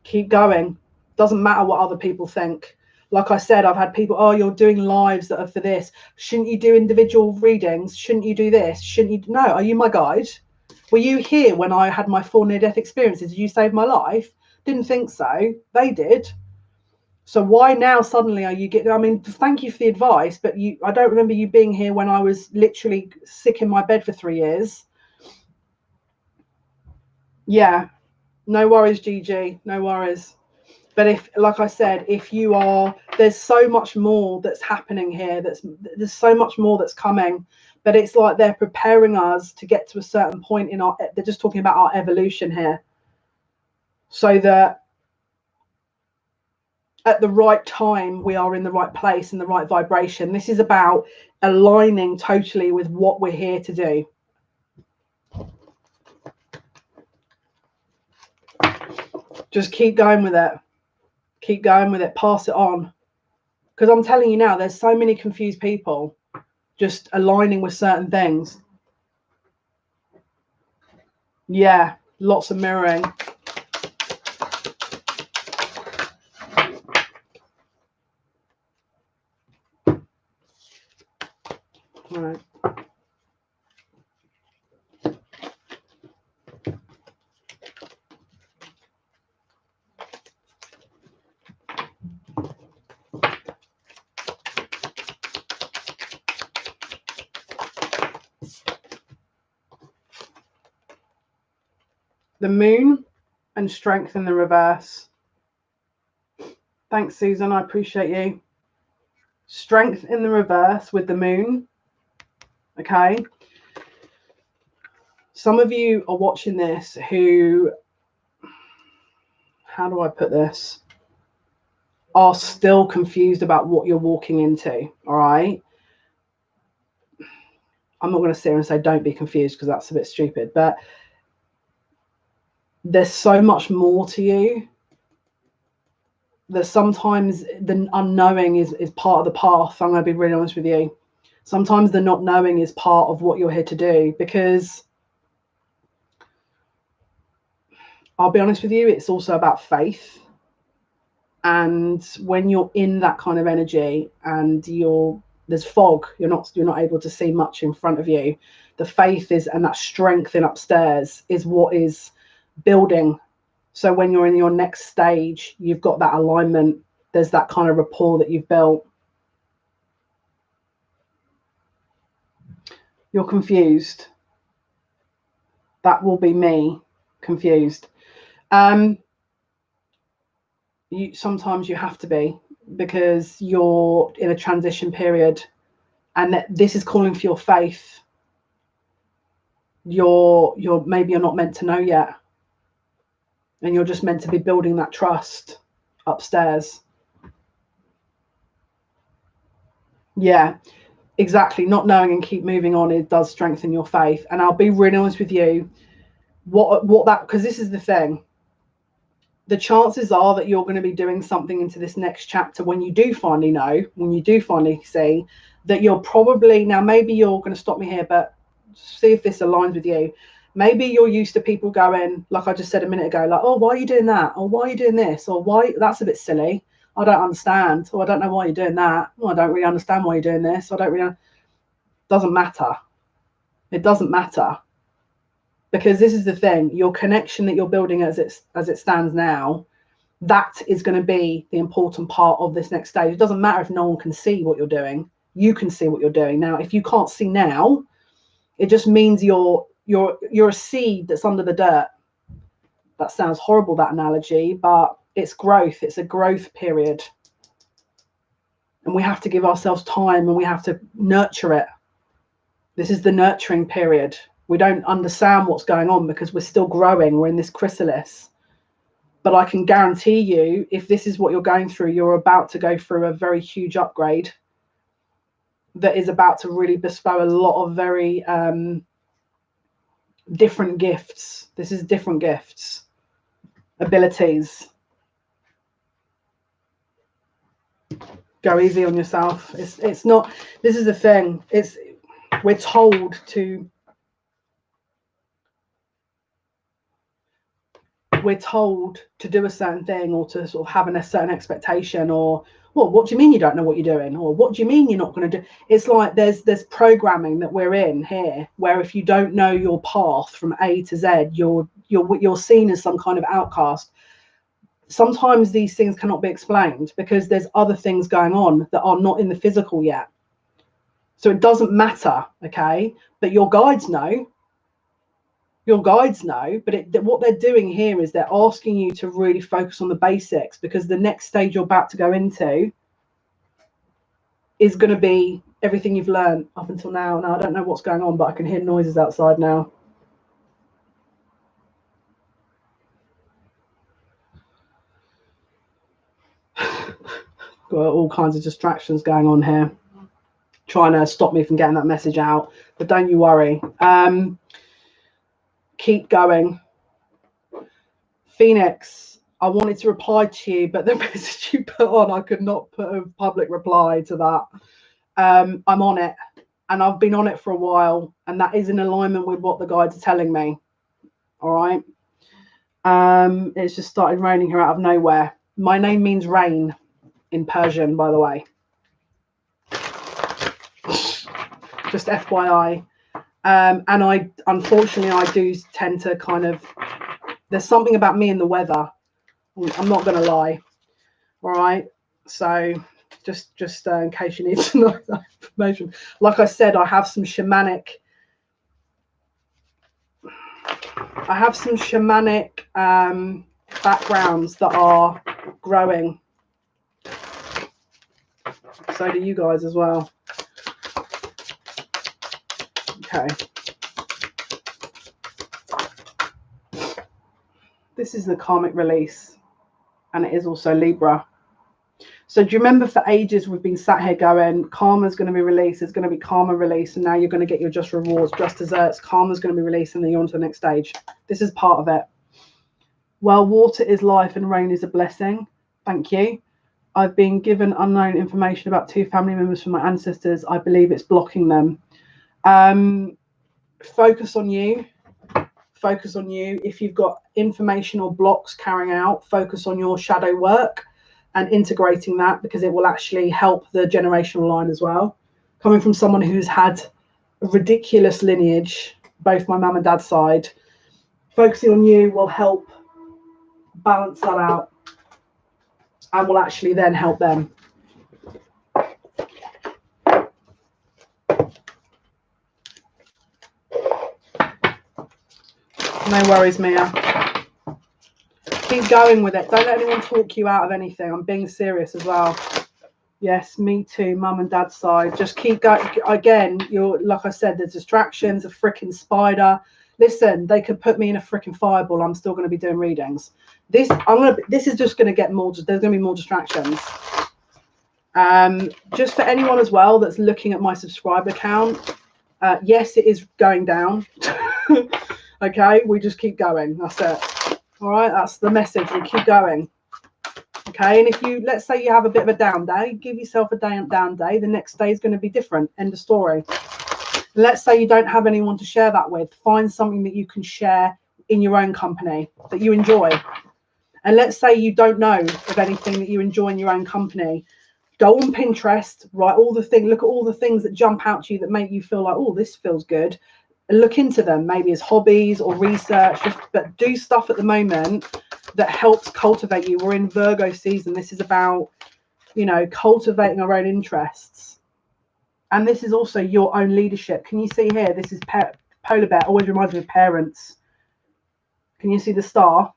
Keep going. Doesn't matter what other people think. Like I said, I've had people, oh, you're doing lives that are for this. Shouldn't you do individual readings? Shouldn't you do this? Shouldn't you? No. Are you my guide? Were you here when I had my 4 near-death experiences? Did you save my life? Didn't think so. They did. So why now suddenly are you getting, I mean, thank you for the advice, but I don't remember you being here when I was literally sick in my bed for 3 years. Yeah. No worries, Gigi. No worries. But if, like I said, if you are, there's so much more that's happening here. There's so much more that's coming. But it's like they're preparing us to get to a certain point in our, they're just talking about our evolution here. So that at the right time, we are in the right place, in the right vibration. This is about aligning totally with what we're here to do. Just keep going with it. Keep going with it. Pass it on. Because I'm telling you now, there's so many confused people just aligning with certain things. Yeah, lots of mirroring. All right. The moon and strength in the reverse. Thanks, Susan. I appreciate you. Strength in the reverse with the moon. Okay. Some of you are watching this who, how do I put this, are still confused about what you're walking into. All right. I'm not going to sit here and say don't be confused, because that's a bit stupid, but there's so much more to you that sometimes the unknowing is part of the path. I'm going to be really honest with you. Sometimes the not knowing is part of what you're here to do, because I'll be honest with you, it's also about faith. And when you're in that kind of energy and you're there's fog. You're not able to see much in front of you. The faith is, and that strength in upstairs is what is building. So when you're in your next stage, you've got that alignment. There's that kind of rapport that you've built. You're confused. That will be me, confused. Sometimes you have to be, because you're in a transition period, and this is calling for your faith. Maybe you're not meant to know yet, and you're just meant to be building that trust upstairs. Yeah, exactly. Not knowing and keep moving on, it does strengthen your faith. And I'll be really honest with you, because this is the thing. The chances are that you're going to be doing something into this next chapter when you do finally know, when you do finally see that you're probably, now maybe you're going to stop me here, but see if this aligns with you. Maybe you're used to people going, like I just said a minute ago, like, oh, why are you doing that? Or why are you doing this? Or why, that's a bit silly. I don't understand. Or I don't know why you're doing that. Well, I don't really understand why you're doing this. I don't really, doesn't matter. It doesn't matter. Because this is the thing, your connection that you're building as it stands now, that is going to be the important part of this next stage. It doesn't matter if no one can see what you're doing. You can see what you're doing. Now, if you can't see now, it just means you're a seed that's under the dirt. That sounds horrible, that analogy, but it's growth. It's a growth period. And we have to give ourselves time, and we have to nurture it. This is the nurturing period. We don't understand what's going on because we're still growing. We're in this chrysalis. But I can guarantee you, if this is what you're going through, you're about to go through a very huge upgrade that is about to really bestow a lot of very different gifts. This is different gifts, abilities. Go easy on yourself. It's not, this is the thing. We're told to do a certain thing, or to sort of have a certain expectation, or, well, what do you mean you don't know what you're doing? Or what do you mean you're not going to do? It's like there's programming that we're in here, where if you don't know your path from A to Z, you're seen as some kind of outcast. Sometimes these things cannot be explained because there's other things going on that are not in the physical yet. So it doesn't matter, okay? But your guides know. Your guides know, but what they're doing here is they're asking you to really focus on the basics, because the next stage you're about to go into is going to be everything you've learned up until now. Now, I don't know what's going on, but I can hear noises outside now. Got all kinds of distractions going on here, trying to stop me from getting that message out. But don't you worry. Keep going. Phoenix, I wanted to reply to you, but the message you put on, I could not put a public reply to that. I'm on it, and I've been on it for a while, and that is in alignment with what the guides are telling me. All right. It's just started raining here out of nowhere. My name means rain in Persian, by the way. Just FYI. And unfortunately, I do tend to kind of, there's something about me and the weather. I'm not going to lie. All right. So just in case you need to know that information. Like I said, I have some shamanic backgrounds that are growing. So do you guys as well. Okay. This is the karmic release, and it is also Libra. So do you remember for ages we've been sat here going, karma's going to be released, there's going to be karma release, and now you're going to get your just rewards, just desserts, karma's going to be released, and then you're on to the next stage. This is part of it. Well, water is life and rain is a blessing. Thank you. I've been given unknown information about 2 family members from my ancestors. I believe it's blocking them. Focus on you. Focus on you. If you've got information or blocks carrying out, focus on your shadow work and integrating that, because it will actually help the generational line as well. coming from someone who's had a ridiculous lineage, both my mum and dad's side, focusing on you will help balance that out and will actually then help them. No worries, Mia. Keep going with it. Don't let anyone talk you out of anything. I'm being serious as well. Yes, me too, mum and dad's side. Just keep going. Again, you're, like I said, the distractions, a freaking spider. Listen, they could put me in a freaking fireball. I'm still going to be doing readings. This is just going to get more. There's going to be more distractions. Just for anyone as well that's looking at my subscriber count, yes, it is going down. Okay, we just keep going. That's it. All right, that's the message. We keep going. Okay, and if you, let's say you have a bit of a down day, give yourself a down day. The next day is going to be different. End of story. Let's say you don't have anyone to share that with. Find something that you can share in your own company that you enjoy. And let's say you don't know of anything that you enjoy in your own company. Go on Pinterest, write all the things, look at all the things that jump out to you that make you feel like, oh, this feels good. And look into them, maybe as hobbies or research, but do stuff at the moment that helps cultivate you. We're in Virgo season. This is about, you know, cultivating our own interests. And this is also your own leadership. Can you see here? This is polar bear. Always reminds me of parents. Can you see the star?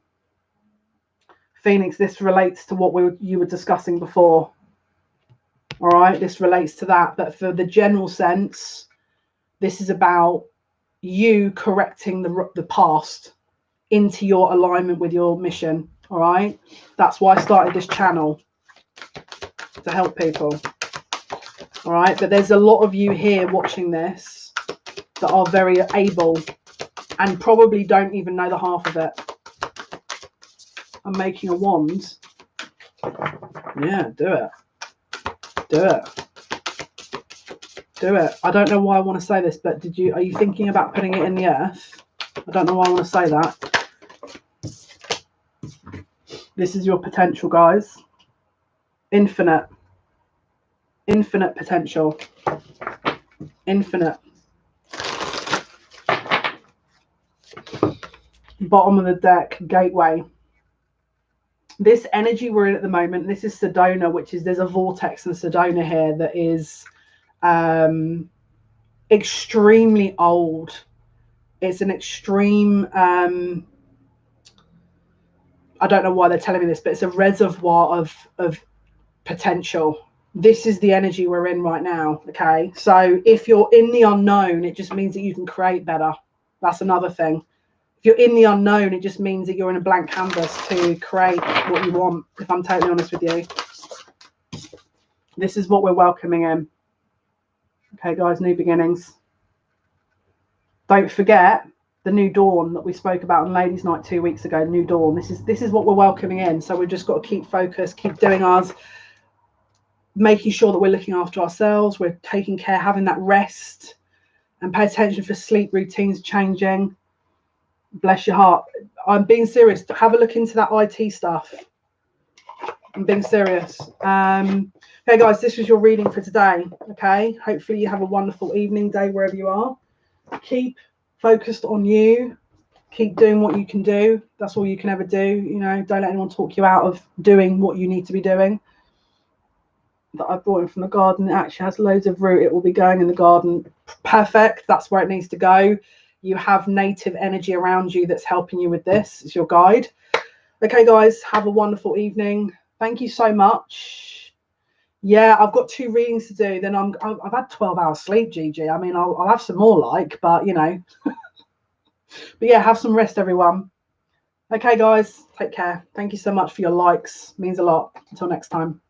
Phoenix, this relates to what you were discussing before. All right, this relates to that. But for the general sense, this is about you correcting the past into your alignment with your mission. All right, that's why I started this channel, to help people. All right, but there's a lot of you here watching this that are very able and probably don't even know the half of it. I'm making a wand. Yeah, do it. Do it. Do it. I don't know why I want to say this, but are you thinking about putting it in the earth? I don't know why I want to say that. This is your potential, guys. Infinite. Infinite potential. Infinite. Bottom of the deck, gateway. This energy we're in at the moment, this is Sedona, which is, there's a vortex in Sedona here that is extremely old. It's an extreme, I don't know why they're telling me this, but it's a reservoir of potential. This is the energy we're in right now. Okay, so if you're in the unknown, it just means that you can create better. That's another thing. If you're in the unknown, it just means that you're in a blank canvas to create what you want, if I'm totally honest with you. This is what we're welcoming in. Okay, guys, new beginnings. Don't forget the new dawn that we spoke about on Ladies' Night 2 weeks ago. New dawn. This is what we're welcoming in. So we've just got to keep focused, keep doing ours, making sure that we're looking after ourselves, we're taking care, having that rest, and pay attention for sleep routines changing. Bless your heart. I'm being serious. Have a look into that IT stuff. I'm being serious. Okay, guys, this was your reading for today. Okay, hopefully you have a wonderful evening, day, wherever you are. Keep focused on you. Keep doing what you can do. That's all you can ever do. You know, don't let anyone talk you out of doing what you need to be doing. That I brought in from the garden, it actually has loads of root. It will be going in the garden. Perfect. That's where it needs to go. You have native energy around you that's helping you with this. It's your guide. Okay, guys, have a wonderful evening. Thank you so much. Yeah, I've got 2 readings to do. Then I've had 12 hours sleep, Gigi. I mean, I'll have some more, but you know. But yeah, have some rest, everyone. Okay, guys, take care. Thank you so much for your likes. It means a lot. Until next time.